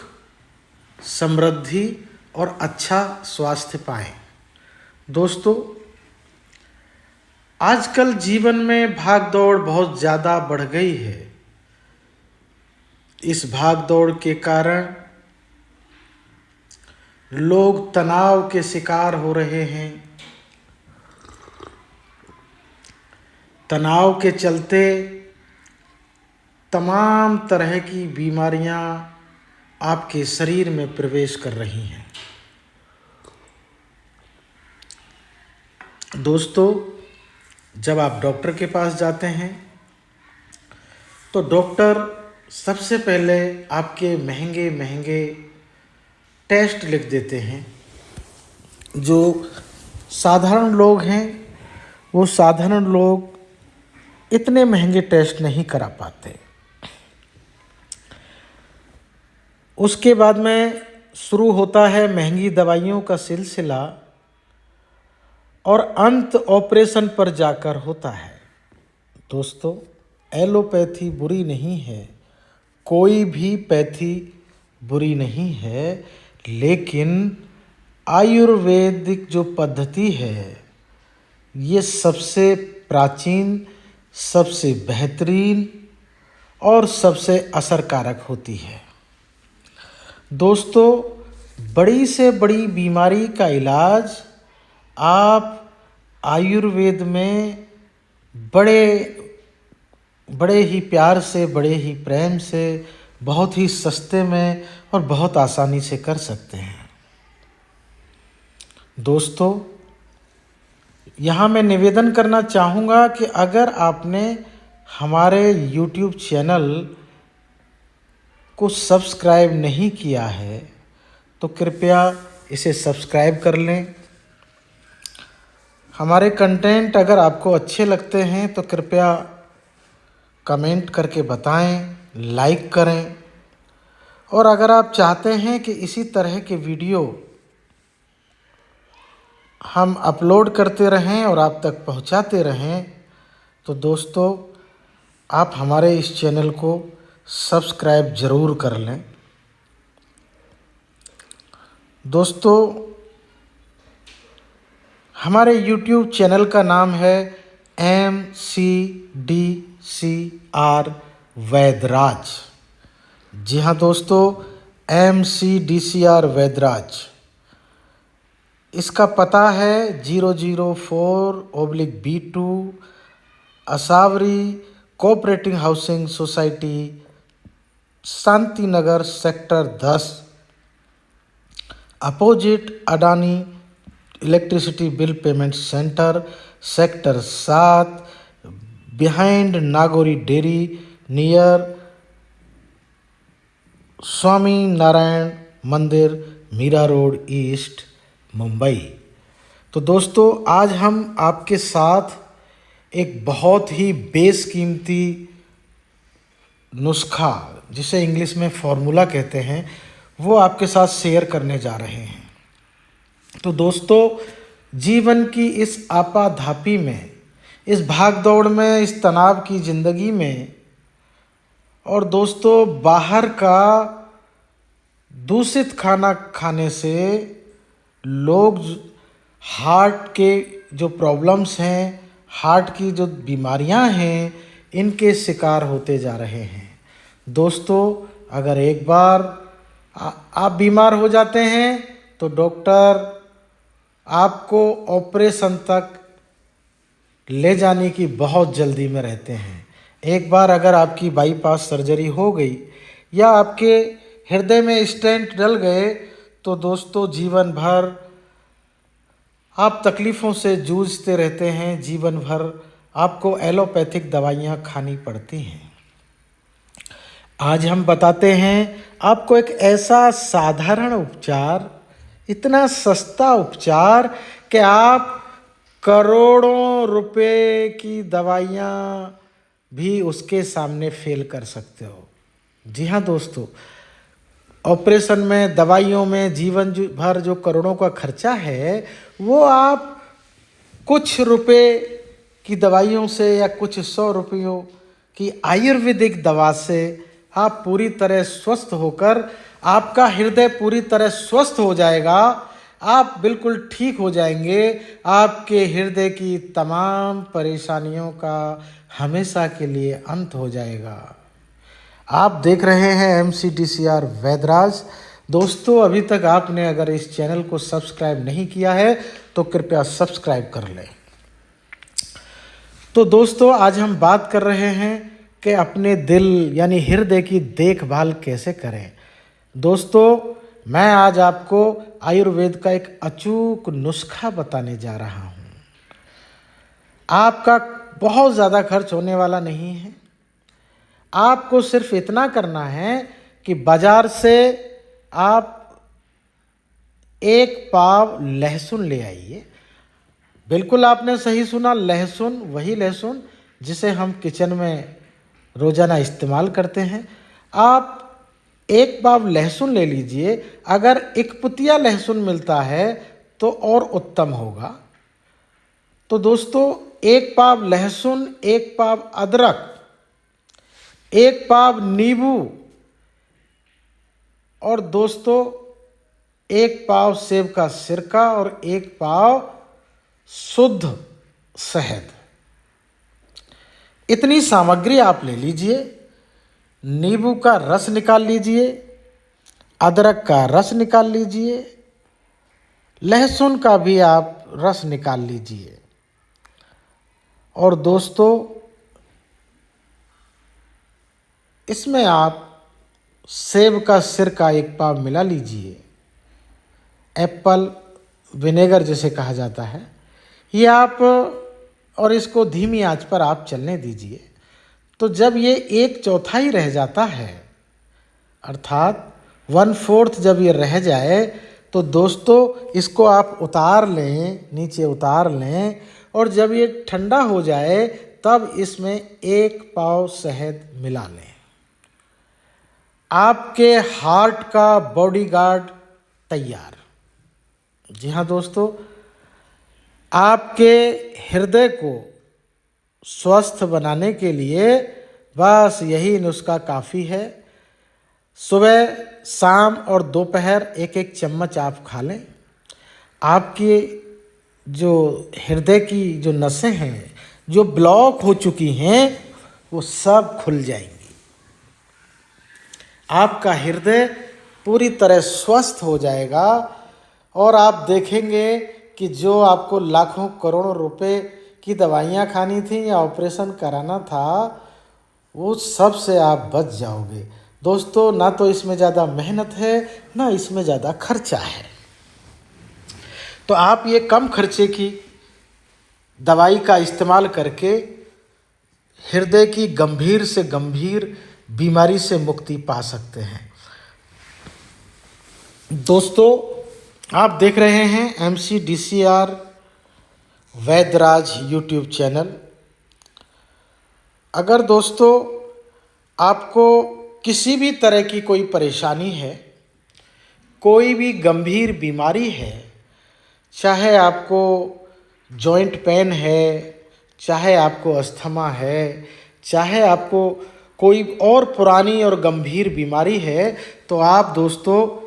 समृद्धि और अच्छा स्वास्थ्य पाएं। दोस्तों, आजकल जीवन में भाग दौड़ बहुत ज़्यादा बढ़ गई है। इस भाग दौड़ के कारण लोग तनाव के शिकार हो रहे हैं। तनाव के चलते तमाम तरह की बीमारियां आपके शरीर में प्रवेश कर रही हैं। दोस्तों, जब आप डॉक्टर के पास जाते हैं तो डॉक्टर सबसे पहले आपके महंगे महंगे टेस्ट लिख देते हैं। जो साधारण लोग हैं वो साधारण लोग इतने महंगे टेस्ट नहीं करा पाते। उसके बाद में शुरू होता है महंगी दवाइयों का सिलसिला और अंत ऑपरेशन पर जाकर होता है। दोस्तों, एलोपैथी बुरी नहीं है, कोई भी पैथी बुरी नहीं है, लेकिन आयुर्वेदिक जो पद्धति है ये सबसे प्राचीन, सबसे बेहतरीन और सबसे असरकारक होती है। दोस्तों, बड़ी से बड़ी बीमारी का इलाज आप आयुर्वेद में बड़े ही प्यार से, बड़े ही प्रेम से, बहुत ही सस्ते में और बहुत आसानी से कर सकते हैं। दोस्तों, यहाँ मैं निवेदन करना चाहूँगा कि अगर आपने हमारे YouTube चैनल को सब्सक्राइब नहीं किया है तो कृपया इसे सब्सक्राइब कर लें। हमारे कंटेंट अगर आपको अच्छे लगते हैं तो कृपया कमेंट करके बताएं, लाइक करें। और अगर आप चाहते हैं कि इसी तरह के वीडियो हम अपलोड करते रहें और आप तक पहुंचाते रहें तो दोस्तों आप हमारे इस चैनल को सब्सक्राइब ज़रूर कर लें। दोस्तों, हमारे YouTube चैनल का नाम है MCDCR वैदराज। जी हाँ दोस्तों, MCDCR वैदराज। इसका पता है 004/B2 Asavari cooperative housing society, Shanti Nagar, sector 10, opposite Adani electricity bill payment centre, sector 7, behind Nagauri dairy, near Swami Narayan Mandir, Mira road east, Mumbai. तो दोस्तों, आज हम आपके साथ एक बहुत ही बेशकीमती नुस्खा, जिसे इंग्लिश में फॉर्मूला कहते हैं, वो आपके साथ शेयर करने जा रहे हैं। तो दोस्तों, जीवन की इस आपाधापी में, इस भागदौड़ में, इस तनाव की ज़िंदगी में, और दोस्तों बाहर का दूषित खाना खाने से लोग हार्ट के जो प्रॉब्लम्स हैं, हार्ट की जो बीमारियां हैं, इनके शिकार होते जा रहे हैं। दोस्तों, अगर एक बार आप बीमार हो जाते हैं तो डॉक्टर आपको ऑपरेशन तक ले जाने की बहुत जल्दी में रहते हैं। एक बार अगर आपकी बाईपास सर्जरी हो गई या आपके हृदय में स्टेंट डल गए तो दोस्तों जीवन भर आप तकलीफ़ों से जूझते रहते हैं, जीवन भर आपको एलोपैथिक दवाइयाँ खानी पड़ती हैं। आज हम बताते हैं आपको एक ऐसा साधारण उपचार, इतना सस्ता उपचार कि आप करोड़ों रुपए की दवाइयाँ भी उसके सामने फेल कर सकते हो। जी हाँ दोस्तों, ऑपरेशन में, दवाइयों में जीवन भर जो करोड़ों का खर्चा है वो आप कुछ रुपए की दवाइयों से या कुछ 100 रुपयों की आयुर्वेदिक दवा से आप पूरी तरह स्वस्थ होकर, आपका हृदय पूरी तरह स्वस्थ हो जाएगा, आप बिल्कुल ठीक हो जाएंगे। आपके हृदय की तमाम परेशानियों का हमेशा के लिए अंत हो जाएगा। आप देख रहे हैं MCDCR वैद्यराज। दोस्तों, अभी तक आपने अगर इस चैनल को सब्सक्राइब नहीं किया है तो कृपया सब्सक्राइब कर लें। तो दोस्तों, आज हम बात कर रहे हैं कि अपने दिल यानी हृदय की देखभाल कैसे करें। दोस्तों, मैं आज आपको आयुर्वेद का एक अचूक नुस्खा बताने जा रहा हूँ। आपका बहुत ज़्यादा खर्च होने वाला नहीं है। आपको सिर्फ इतना करना है कि बाज़ार से आप 1 पाव लहसुन ले आइए। बिल्कुल आपने सही सुना, लहसुन, वही लहसुन जिसे हम किचन में रोज़ाना इस्तेमाल करते हैं। आप 1 पाव लहसुन ले लीजिए। अगर एक पुतिया लहसुन मिलता है तो और उत्तम होगा। तो दोस्तों, 1 पाव लहसुन, 1 पाव अदरक, 1 पाव नींबू और दोस्तों 1 पाव सेब का सिरका और 1 पाव शुद्ध शहद। इतनी सामग्री आप ले लीजिए। नींबू का रस निकाल लीजिए, अदरक का रस निकाल लीजिए, लहसुन का भी आप रस निकाल लीजिए और दोस्तों इसमें आप सेब का सिरका 1 पाव मिला लीजिए। एप्पल विनेगर जिसे कहा जाता है, ये आप, और इसको धीमी आंच पर आप चलने दीजिए। तो जब ये 1/4 रह जाता है, अर्थात 1/4 जब ये रह जाए तो दोस्तों इसको आप उतार लें, नीचे उतार लें और जब ये ठंडा हो जाए तब इसमें 1 पाव शहद मिला लें। आपके हार्ट का बॉडीगार्ड तैयार। जी हाँ दोस्तों, आपके हृदय को स्वस्थ बनाने के लिए बस यही नुस्खा काफ़ी है। सुबह, शाम और दोपहर 1-1 चम्मच आप खा लें। आपकी जो हृदय की जो नसें हैं जो ब्लॉक हो चुकी हैं वो सब खुल जाएंगी। आपका हृदय पूरी तरह स्वस्थ हो जाएगा और आप देखेंगे कि जो आपको लाखों करोड़ों रुपए की दवाइयाँ खानी थी या ऑपरेशन कराना था, वो सब से आप बच जाओगे। दोस्तों, ना तो इसमें ज़्यादा मेहनत है, ना इसमें ज़्यादा खर्चा है। तो आप ये कम खर्चे की दवाई का इस्तेमाल करके हृदय की गंभीर से गंभीर बीमारी से मुक्ति पा सकते हैं। दोस्तों, आप देख रहे हैं MCDCR वैद्यराज यूट्यूब चैनल। अगर दोस्तों आपको किसी भी तरह की कोई परेशानी है, कोई भी गंभीर बीमारी है, चाहे आपको जॉइंट पेन है, चाहे आपको अस्थमा है, चाहे आपको कोई और पुरानी और गंभीर बीमारी है, तो आप दोस्तों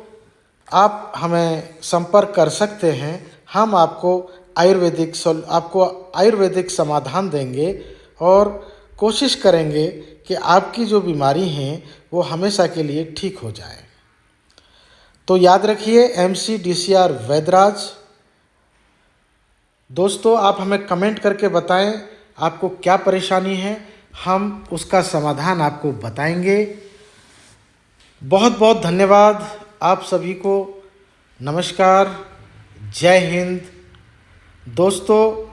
आप हमें संपर्क कर सकते हैं। हम आपको आयुर्वेदिक समाधान देंगे और कोशिश करेंगे कि आपकी जो बीमारी हैं वो हमेशा के लिए ठीक हो जाए। तो याद रखिए, MCDCR वैद्यराज। दोस्तों, आप हमें कमेंट करके बताएं आपको क्या परेशानी है, हम उसका समाधान आपको बताएंगे। बहुत बहुत धन्यवाद आप सभी को। नमस्कार, जय हिंद। दोस्तों,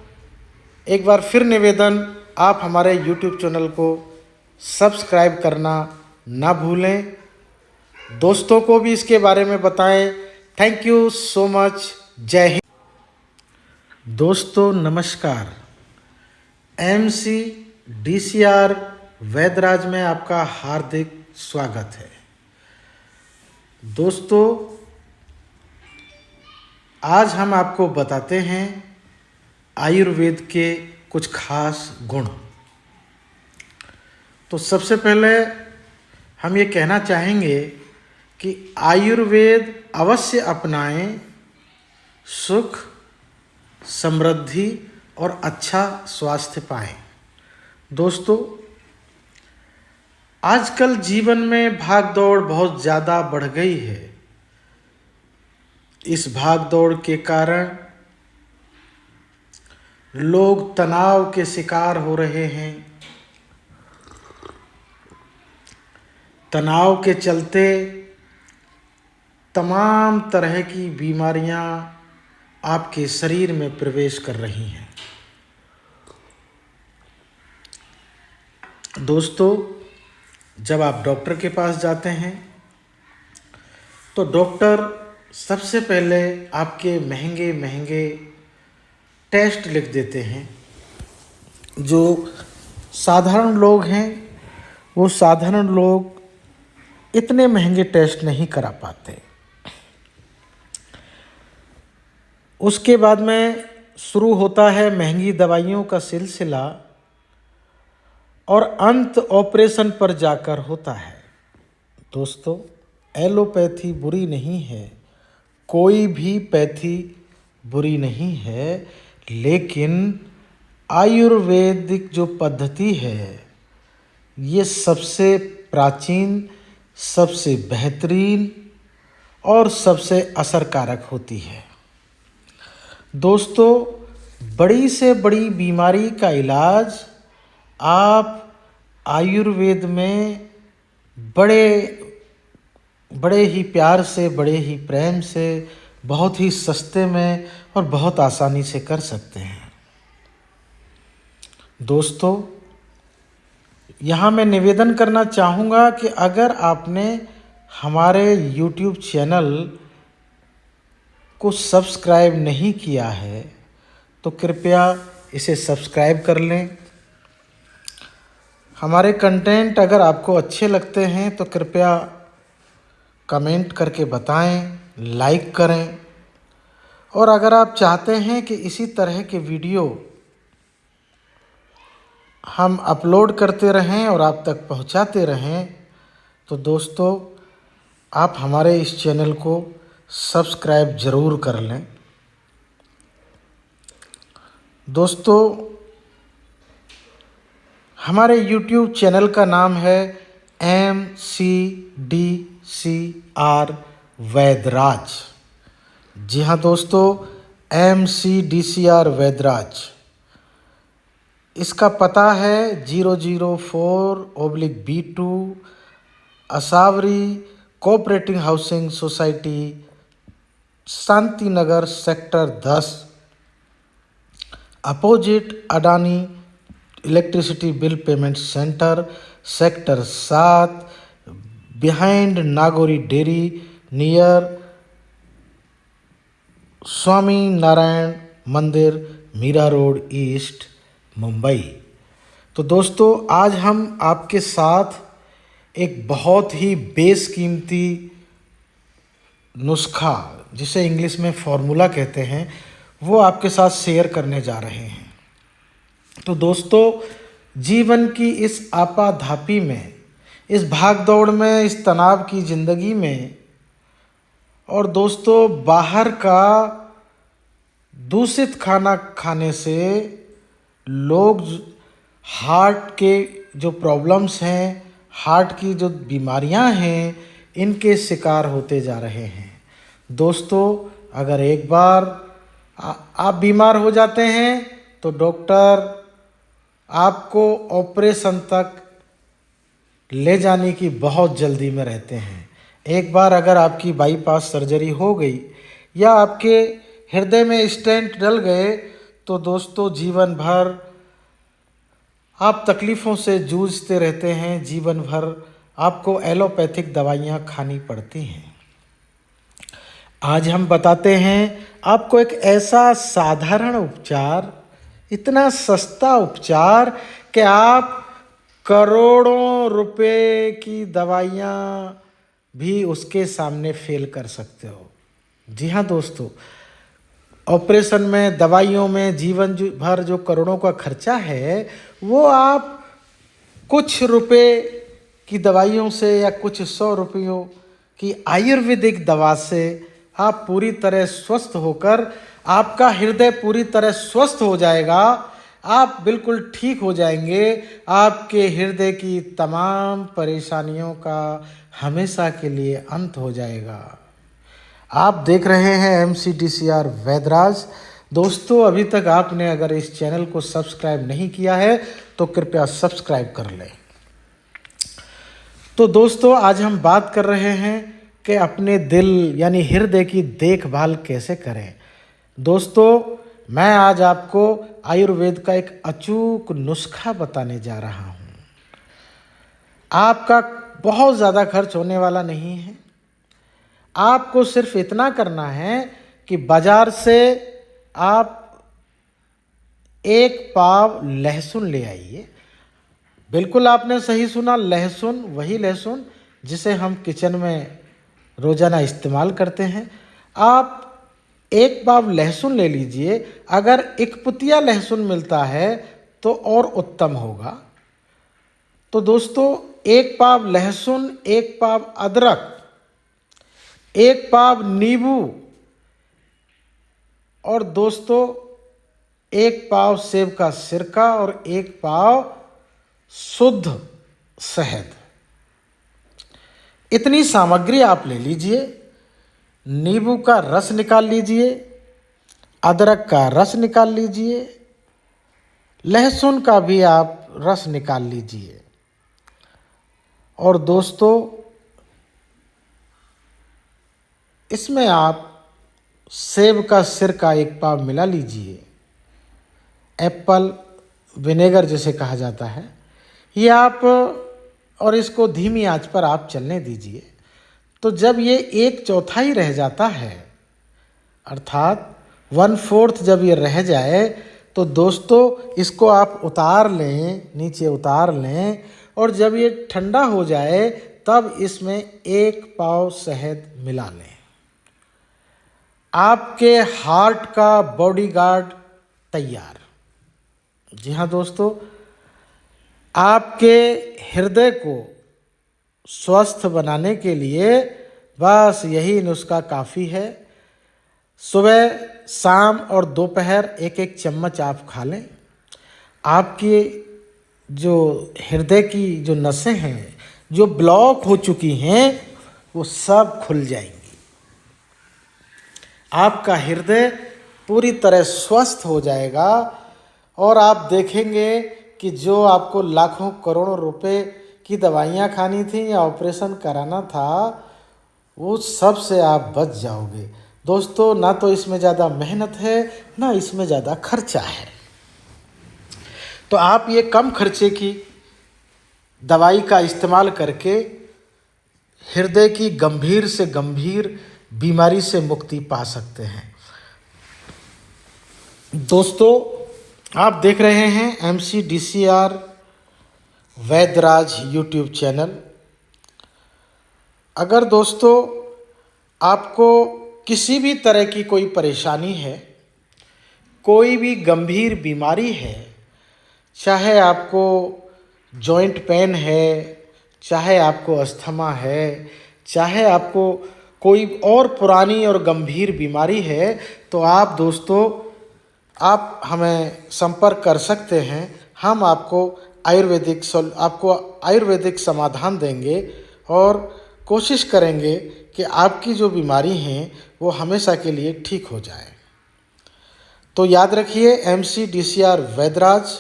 एक बार फिर निवेदन, आप हमारे YouTube चैनल को सब्सक्राइब करना ना भूलें। दोस्तोदोस्तों को भी इसके बारे में बताएं। Thank you so much. जय हिंद। दोस्तों नमस्कार, MCDCR वैदराज में आपका हार्दिक स्वागत है। दोस्तों, आज हम आपको बताते हैं आयुर्वेद के कुछ खास गुण। तो सबसे पहले हम ये कहना चाहेंगे कि आयुर्वेद अवश्य अपनाएं, सुख, समृद्धि और अच्छा स्वास्थ्य पाएं। दोस्तों, आजकल जीवन में भाग दौड़ बहुत ज़्यादा बढ़ गई है। इस भाग दौड़ के कारण लोग तनाव के शिकार हो रहे हैं। तनाव के चलते तमाम तरह की बीमारियां आपके शरीर में प्रवेश कर रही हैं। दोस्तों, जब आप डॉक्टर के पास जाते हैं तो डॉक्टर सबसे पहले आपके महंगे महंगे टेस्ट लिख देते हैं। जो साधारण लोग हैं वो साधारण लोग इतने महंगे टेस्ट नहीं करा पाते। उसके बाद में शुरू होता है महंगी दवाइयों का सिलसिला और अंत ऑपरेशन पर जाकर होता है। दोस्तों, एलोपैथी बुरी नहीं है, कोई भी पैथी बुरी नहीं है, लेकिन आयुर्वेदिक जो पद्धति है ये सबसे प्राचीन, सबसे बेहतरीन और सबसे असरकारक होती है। दोस्तों, बड़ी से बड़ी बीमारी का इलाज आप आयुर्वेद में बड़े ही प्यार से, बड़े ही प्रेम से, बहुत ही सस्ते में और बहुत आसानी से कर सकते हैं। दोस्तों, यहाँ मैं निवेदन करना चाहूँगा कि अगर आपने हमारे YouTube चैनल को सब्सक्राइब नहीं किया है तो कृपया इसे सब्सक्राइब कर लें। हमारे कंटेंट अगर आपको अच्छे लगते हैं तो कृपया कमेंट करके बताएं, लाइक करें। और अगर आप चाहते हैं कि इसी तरह के वीडियो हम अपलोड करते रहें और आप तक पहुंचाते रहें तो दोस्तों, आप हमारे इस चैनल को सब्सक्राइब ज़रूर कर लें। दोस्तों, हमारे YouTube चैनल का नाम है MCDCR वैदराज। जी हाँ दोस्तों, MCDCR वैदराज। इसका पता है 004/B2 Asavari cooperative housing society, Shanti Nagar, sector 10, opposite Adani electricity bill payment centre, sector 7, behind Nagauri dairy, near Swami Narayan Mandir, Mira road east, Mumbai. तो दोस्तों, आज हम आपके साथ एक बहुत ही बेशकीमती नुस्खा, जिसे इंग्लिश में फॉर्मूला कहते हैं, वो आपके साथ शेयर करने जा रहे हैं। तो दोस्तों, जीवन की इस आपाधापी में, इस भाग दौड़ में, इस तनाव की ज़िंदगी में, और दोस्तों बाहर का दूषित खाना खाने से लोग हार्ट के जो प्रॉब्लम्स हैं, हार्ट की जो बीमारियां हैं, इनके शिकार होते जा रहे हैं। दोस्तों, अगर एक बार आप बीमार हो जाते हैं तो डॉक्टर आपको ऑपरेशन तक ले जाने की बहुत जल्दी में रहते हैं। एक बार अगर आपकी बाईपास सर्जरी हो गई या आपके हृदय में स्टेंट डल गए तो दोस्तों जीवन भर आप तकलीफ़ों से जूझते रहते हैं, जीवन भर आपको एलोपैथिक दवाइयाँ खानी पड़ती हैं। आज हम बताते हैं आपको एक ऐसा साधारण उपचार, इतना सस्ता उपचार कि आप करोड़ों रुपए की दवाइयाँ भी उसके सामने फेल कर सकते हो। जी हाँ दोस्तों, ऑपरेशन में, दवाइयों में जीवन भर जो करोड़ों का खर्चा है वो आप कुछ रुपए की दवाइयों से या कुछ 100 रुपयों की आयुर्वेदिक दवा से आप पूरी तरह स्वस्थ होकर, आपका हृदय पूरी तरह स्वस्थ हो जाएगा, आप बिल्कुल ठीक हो जाएंगे। आपके हृदय की तमाम परेशानियों का हमेशा के लिए अंत हो जाएगा। आप देख रहे हैं MCDCR वैद्यराज। दोस्तों, अभी तक आपने अगर इस चैनल को सब्सक्राइब नहीं किया है तो कृपया सब्सक्राइब कर लें। तो दोस्तों, आज हम बात कर रहे हैं कि अपने दिल यानी हृदय की देखभाल कैसे करें। दोस्तों, मैं आज आपको आयुर्वेद का एक अचूक नुस्खा बताने जा रहा हूँ। आपका बहुत ज़्यादा खर्च होने वाला नहीं है। आपको सिर्फ इतना करना है कि बाजार से आप 1 पाव लहसुन ले आइए। बिल्कुल आपने सही सुना, लहसुन, वही लहसुन जिसे हम किचन में रोज़ाना इस्तेमाल करते हैं। आप 1 पाव लहसुन ले लीजिए। अगर एक पुतिया लहसुन मिलता है तो और उत्तम होगा। तो दोस्तों, 1 पाव लहसुन, 1 पाव अदरक, 1 पाव नींबू और दोस्तों 1 पाव सेब का सिरका और 1 पाव शुद्ध शहद। इतनी सामग्री आप ले लीजिए। नींबू का रस निकाल लीजिए, अदरक का रस निकाल लीजिए, लहसुन का भी आप रस निकाल लीजिए और दोस्तों इसमें आप सेब का सिरका 1 पाव मिला लीजिए। एप्पल विनेगर जिसे कहा जाता है, ये आप, और इसको धीमी आंच पर आप चलने दीजिए। तो जब ये 1/4 रह जाता है, अर्थात 1/4 जब ये रह जाए तो दोस्तों इसको आप उतार लें, नीचे उतार लें और जब ये ठंडा हो जाए तब इसमें 1 पाव शहद मिला लें। आपके हार्ट का बॉडीगार्ड तैयार। जी हाँ दोस्तों, आपके हृदय को स्वस्थ बनाने के लिए बस यही नुस्खा काफ़ी है। सुबह, शाम और दोपहर 1-1 चम्मच आप खा लें। आपकी जो हृदय की जो नसें हैं जो ब्लॉक हो चुकी हैं वो सब खुल जाएंगी। आपका हृदय पूरी तरह स्वस्थ हो जाएगा और आप देखेंगे कि जो आपको लाखों करोड़ों रुपए की दवाइयाँ खानी थी या ऑपरेशन कराना था, वो सब से आप बच जाओगे। दोस्तों, ना तो इसमें ज़्यादा मेहनत है, ना इसमें ज़्यादा खर्चा है। तो आप ये कम खर्चे की दवाई का इस्तेमाल करके हृदय की गंभीर से गंभीर बीमारी से मुक्ति पा सकते हैं। दोस्तों, आप देख रहे हैं MCDCR वैद्यराज यूट्यूब चैनल। अगर दोस्तों आपको किसी भी तरह की कोई परेशानी है, कोई भी गंभीर बीमारी है, चाहे आपको जॉइंट पेन है, चाहे आपको अस्थमा है, चाहे आपको कोई और पुरानी और गंभीर बीमारी है, तो आप दोस्तों आप हमें संपर्क कर सकते हैं। हम आपको आयुर्वेदिक समाधान देंगे और कोशिश करेंगे कि आपकी जो बीमारी हैं वो हमेशा के लिए ठीक हो जाए। तो याद रखिए, MCDCR वैद्यराज।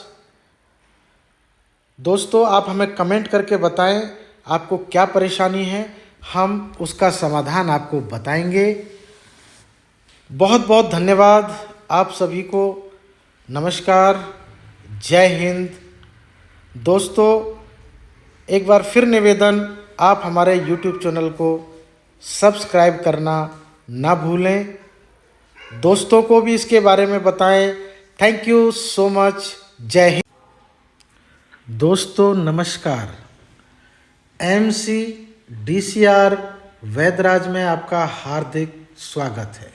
दोस्तों, आप हमें कमेंट करके बताएं आपको क्या परेशानी है। हम उसका समाधान आपको बताएंगे। बहुत बहुत धन्यवाद आप सभी को। नमस्कार, जय हिंद। दोस्तों, एक बार फिर निवेदन, आप हमारे YouTube चैनल को सब्सक्राइब करना ना भूलें। दोस्तों को भी इसके बारे में बताएं। Thank you so much. जय हिंद। दोस्तों नमस्कार, MC DCR वैदराज में आपका हार्दिक स्वागत है।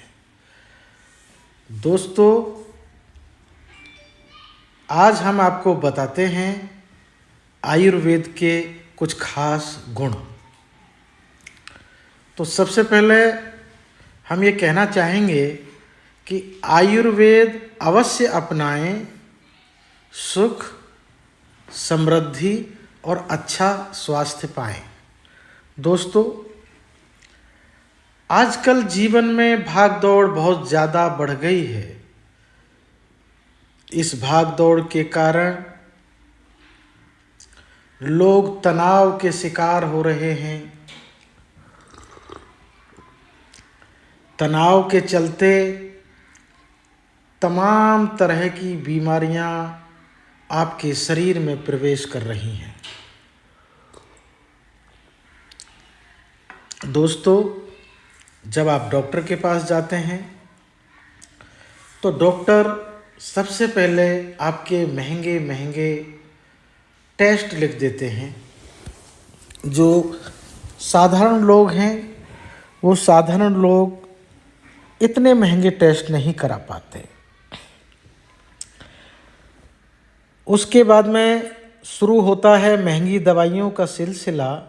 दोस्तों, आज हम आपको बताते हैं आयुर्वेद के कुछ खास गुण। तो सबसे पहले हम ये कहना चाहेंगे कि आयुर्वेद अवश्य अपनाएं, सुख, समृद्धि और अच्छा स्वास्थ्य पाएं। दोस्तों, आजकल जीवन में भाग दौड़ बहुत ज़्यादा बढ़ गई है। इस भाग दौड़ के कारण लोग तनाव के शिकार हो रहे हैं। तनाव के चलते तमाम तरह की बीमारियां आपके शरीर में प्रवेश कर रही हैं। दोस्तों, जब आप डॉक्टर के पास जाते हैं तो डॉक्टर सबसे पहले आपके महंगे महंगे टेस्ट लिख देते हैं। जो साधारण लोग हैं वो साधारण लोग इतने महंगे टेस्ट नहीं करा पाते। उसके बाद में शुरू होता है महंगी दवाइयों का सिलसिला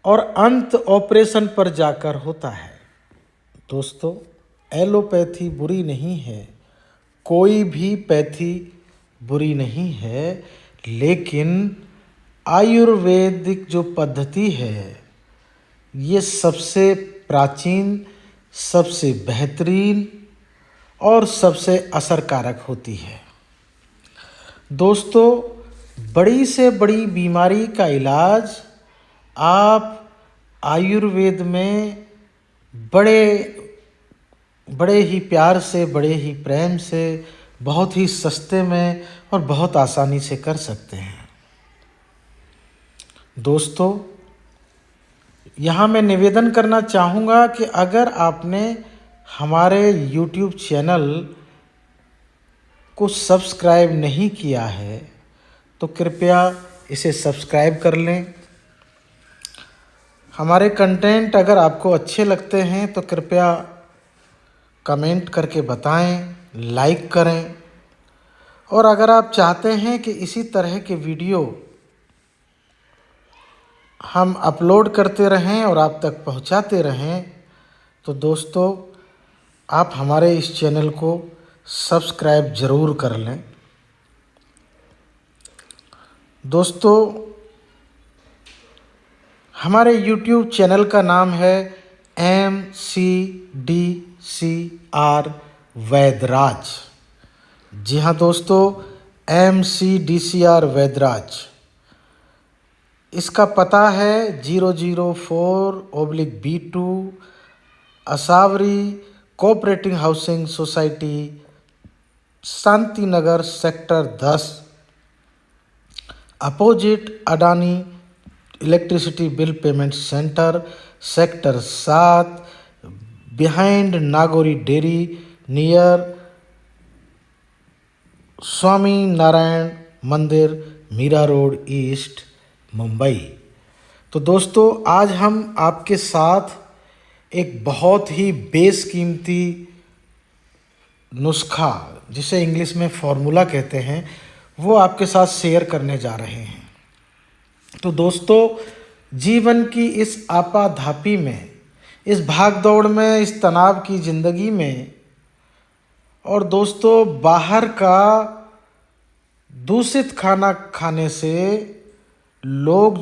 और अंत ऑपरेशन पर जाकर होता है। दोस्तों, एलोपैथी बुरी नहीं है, कोई भी पैथी बुरी नहीं है, लेकिन आयुर्वेदिक जो पद्धति है ये सबसे प्राचीन, सबसे बेहतरीन और सबसे असरकारक होती है। दोस्तों, बड़ी से बड़ी बीमारी का इलाज आप आयुर्वेद में बड़े बड़े ही प्यार से, बड़े ही प्रेम से, बहुत ही सस्ते में और बहुत आसानी से कर सकते हैं। दोस्तों, यहाँ मैं निवेदन करना चाहूँगा कि अगर आपने हमारे YouTube चैनल को सब्सक्राइब नहीं किया है तो कृपया इसे सब्सक्राइब कर लें। हमारे कंटेंट अगर आपको अच्छे लगते हैं तो कृपया कमेंट करके बताएं, लाइक करें। और अगर आप चाहते हैं कि इसी तरह के वीडियो हम अपलोड करते रहें और आप तक पहुंचाते रहें तो दोस्तों, आप हमारे इस चैनल को सब्सक्राइब ज़रूर कर लें। दोस्तों, हमारे YouTube चैनल का नाम है MCDCR वैदराज। जी हाँ दोस्तों, MCDCR वैदराज। इसका पता है 004/B2 Asavari cooperative housing society, Shanti Nagar, sector 10, opposite Adani electricity bill payment centre, sector 7, behind Nagauri dairy, near Swami Narayan Mandir, Mira road east, Mumbai. तो दोस्तों, आज हम आपके साथ एक बहुत ही बेशकीमती नुस्खा, जिसे इंग्लिश में फॉर्मूला कहते हैं, वो आपके साथ शेयर करने जा रहे हैं। तो दोस्तों, जीवन की इस आपाधापी में, इस भागदौड़ में, इस तनाव की ज़िंदगी में, और दोस्तों बाहर का दूषित खाना खाने से लोग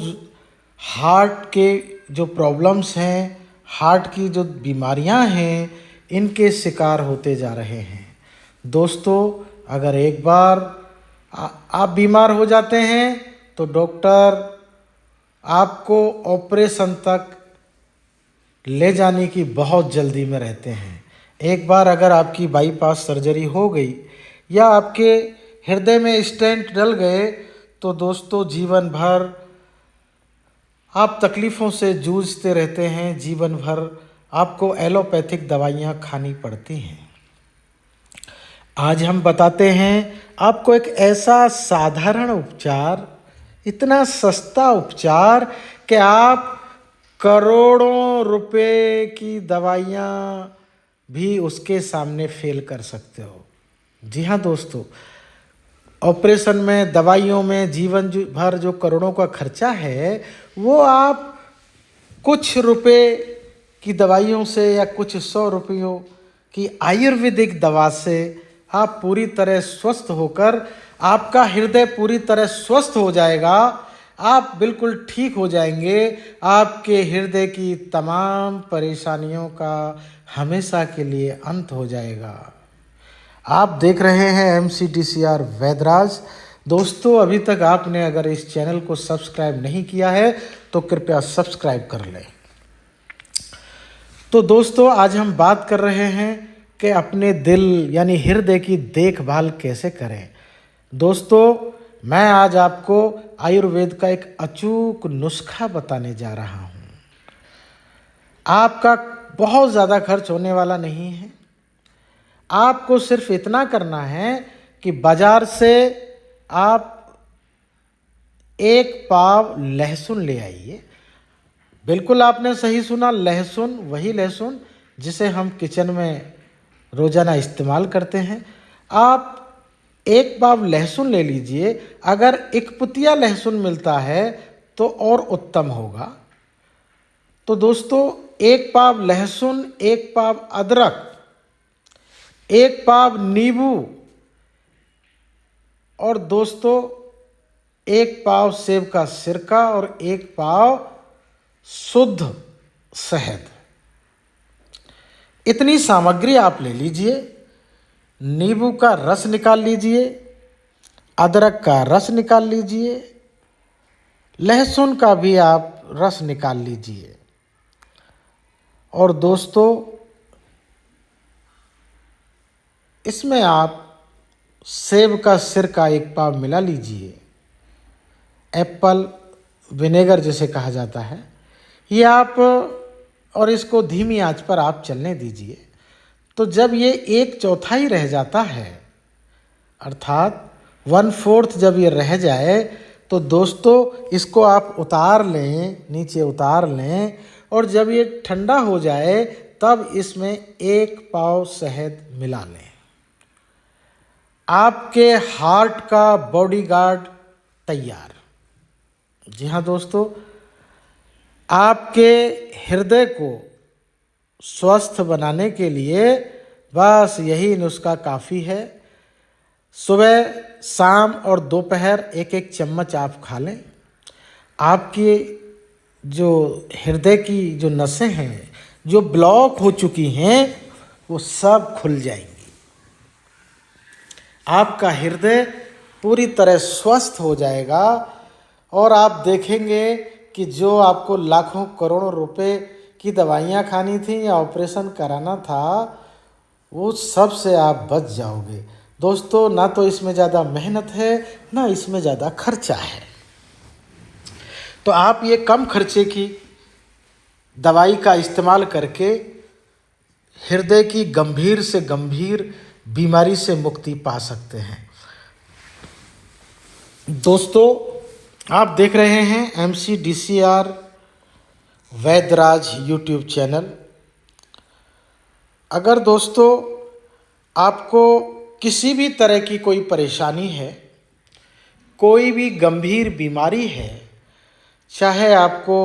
हार्ट के जो प्रॉब्लम्स हैं, हार्ट की जो बीमारियां हैं, इनके शिकार होते जा रहे हैं। दोस्तों, अगर एक बार आप बीमार हो जाते हैं तो डॉक्टर आपको ऑपरेशन तक ले जाने की बहुत जल्दी में रहते हैं। एक बार अगर आपकी बाईपास सर्जरी हो गई या आपके हृदय में स्टेंट डल गए तो दोस्तों जीवन भर आप तकलीफ़ों से जूझते रहते हैं, जीवन भर आपको एलोपैथिक दवाइयाँ खानी पड़ती हैं। आज हम बताते हैं आपको एक ऐसा साधारण उपचार, इतना सस्ता उपचार कि आप करोड़ों रुपए की दवाइयाँ भी उसके सामने फेल कर सकते हो। जी हाँ दोस्तों, ऑपरेशन में, दवाइयों में जीवन भर जो करोड़ों का खर्चा है वो आप कुछ रुपए की दवाइयों से या कुछ 100 रुपयों की आयुर्वेदिक दवा से आप पूरी तरह स्वस्थ होकर, आपका हृदय पूरी तरह स्वस्थ हो जाएगा, आप बिल्कुल ठीक हो जाएंगे। आपके हृदय की तमाम परेशानियों का हमेशा के लिए अंत हो जाएगा। आप देख रहे हैं MCDCR वैद्यराज। दोस्तों, अभी तक आपने अगर इस चैनल को सब्सक्राइब नहीं किया है तो कृपया सब्सक्राइब कर लें। तो दोस्तों, आज हम बात कर रहे हैं कि अपने दिल यानी हृदय की देखभाल कैसे करें। दोस्तों, मैं आज आपको आयुर्वेद का एक अचूक नुस्खा बताने जा रहा हूँ। आपका बहुत ज़्यादा खर्च होने वाला नहीं है। आपको सिर्फ इतना करना है कि बाजार से आप 1 पाव लहसुन ले आइए। बिल्कुल आपने सही सुना, लहसुन, वही लहसुन जिसे हम किचन में रोज़ाना इस्तेमाल करते हैं। आप 1 पाव लहसुन ले लीजिए। अगर एकपुतिया लहसुन मिलता है तो और उत्तम होगा। तो दोस्तों, 1 पाव लहसुन, 1 पाव अदरक, 1 पाव नींबू और दोस्तों 1 पाव सेब का सिरका और 1 पाव शुद्ध शहद। इतनी सामग्री आप ले लीजिए। नींबू का रस निकाल लीजिए, अदरक का रस निकाल लीजिए, लहसुन का भी आप रस निकाल लीजिए और दोस्तों इसमें आप सेब का सिरका 1 पाव मिला लीजिए। एप्पल विनेगर जिसे कहा जाता है, ये आप, और इसको धीमी आंच पर आप चलने दीजिए। तो जब ये 1/4 रह जाता है, अर्थात 1/4 जब ये रह जाए तो दोस्तों इसको आप उतार लें, नीचे उतार लें और जब ये ठंडा हो जाए तब इसमें 1 पाव शहद मिला लें। आपके हार्ट का बॉडीगार्ड तैयार। जी हाँ दोस्तों, आपके हृदय को स्वस्थ बनाने के लिए बस यही नुस्खा काफ़ी है। सुबह, शाम और दोपहर 1-1 चम्मच आप खा लें। आपकी जो हृदय की जो नसें हैं जो ब्लॉक हो चुकी हैं वो सब खुल जाएंगी। आपका हृदय पूरी तरह स्वस्थ हो जाएगा और आप देखेंगे कि जो आपको लाखों करोड़ों रुपए की दवाइयाँ खानी थी या ऑपरेशन कराना था, वो सब से आप बच जाओगे। दोस्तों, ना तो इसमें ज़्यादा मेहनत है, ना इसमें ज़्यादा खर्चा है। तो आप ये कम खर्चे की दवाई का इस्तेमाल करके हृदय की गंभीर से गंभीर बीमारी से मुक्ति पा सकते हैं। दोस्तों, आप देख रहे हैं MCDCR वैद्यराज यूट्यूब चैनल। अगर दोस्तों आपको किसी भी तरह की कोई परेशानी है, कोई भी गंभीर बीमारी है, चाहे आपको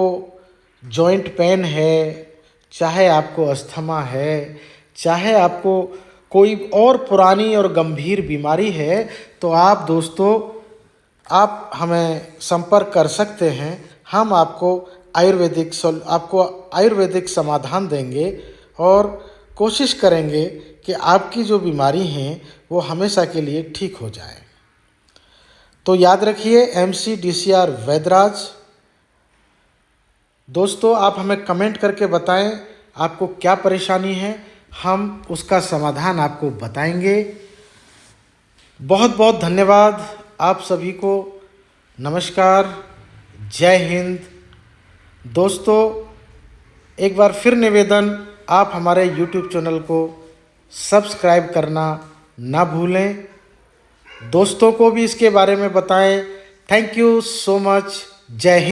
जॉइंट पेन है, चाहे आपको अस्थमा है, चाहे आपको कोई और पुरानी और गंभीर बीमारी है, तो आप दोस्तों आप हमें संपर्क कर सकते हैं। हम आपको आयुर्वेदिक समाधान देंगे और कोशिश करेंगे कि आपकी जो बीमारी हैं वो हमेशा के लिए ठीक हो जाए। तो याद रखिए, MCDCR वैद्यराज दोस्तों, आप हमें कमेंट करके बताएं आपको क्या परेशानी है, हम उसका समाधान आपको बताएंगे। बहुत बहुत धन्यवाद आप सभी को। नमस्कार, जय हिंद। दोस्तों, एक बार फिर निवेदन, आप हमारे YouTube चैनल को सब्सक्राइब करना ना भूलें। दोस्तों को भी इसके बारे में बताएं। Thank you so much. जय हिंद।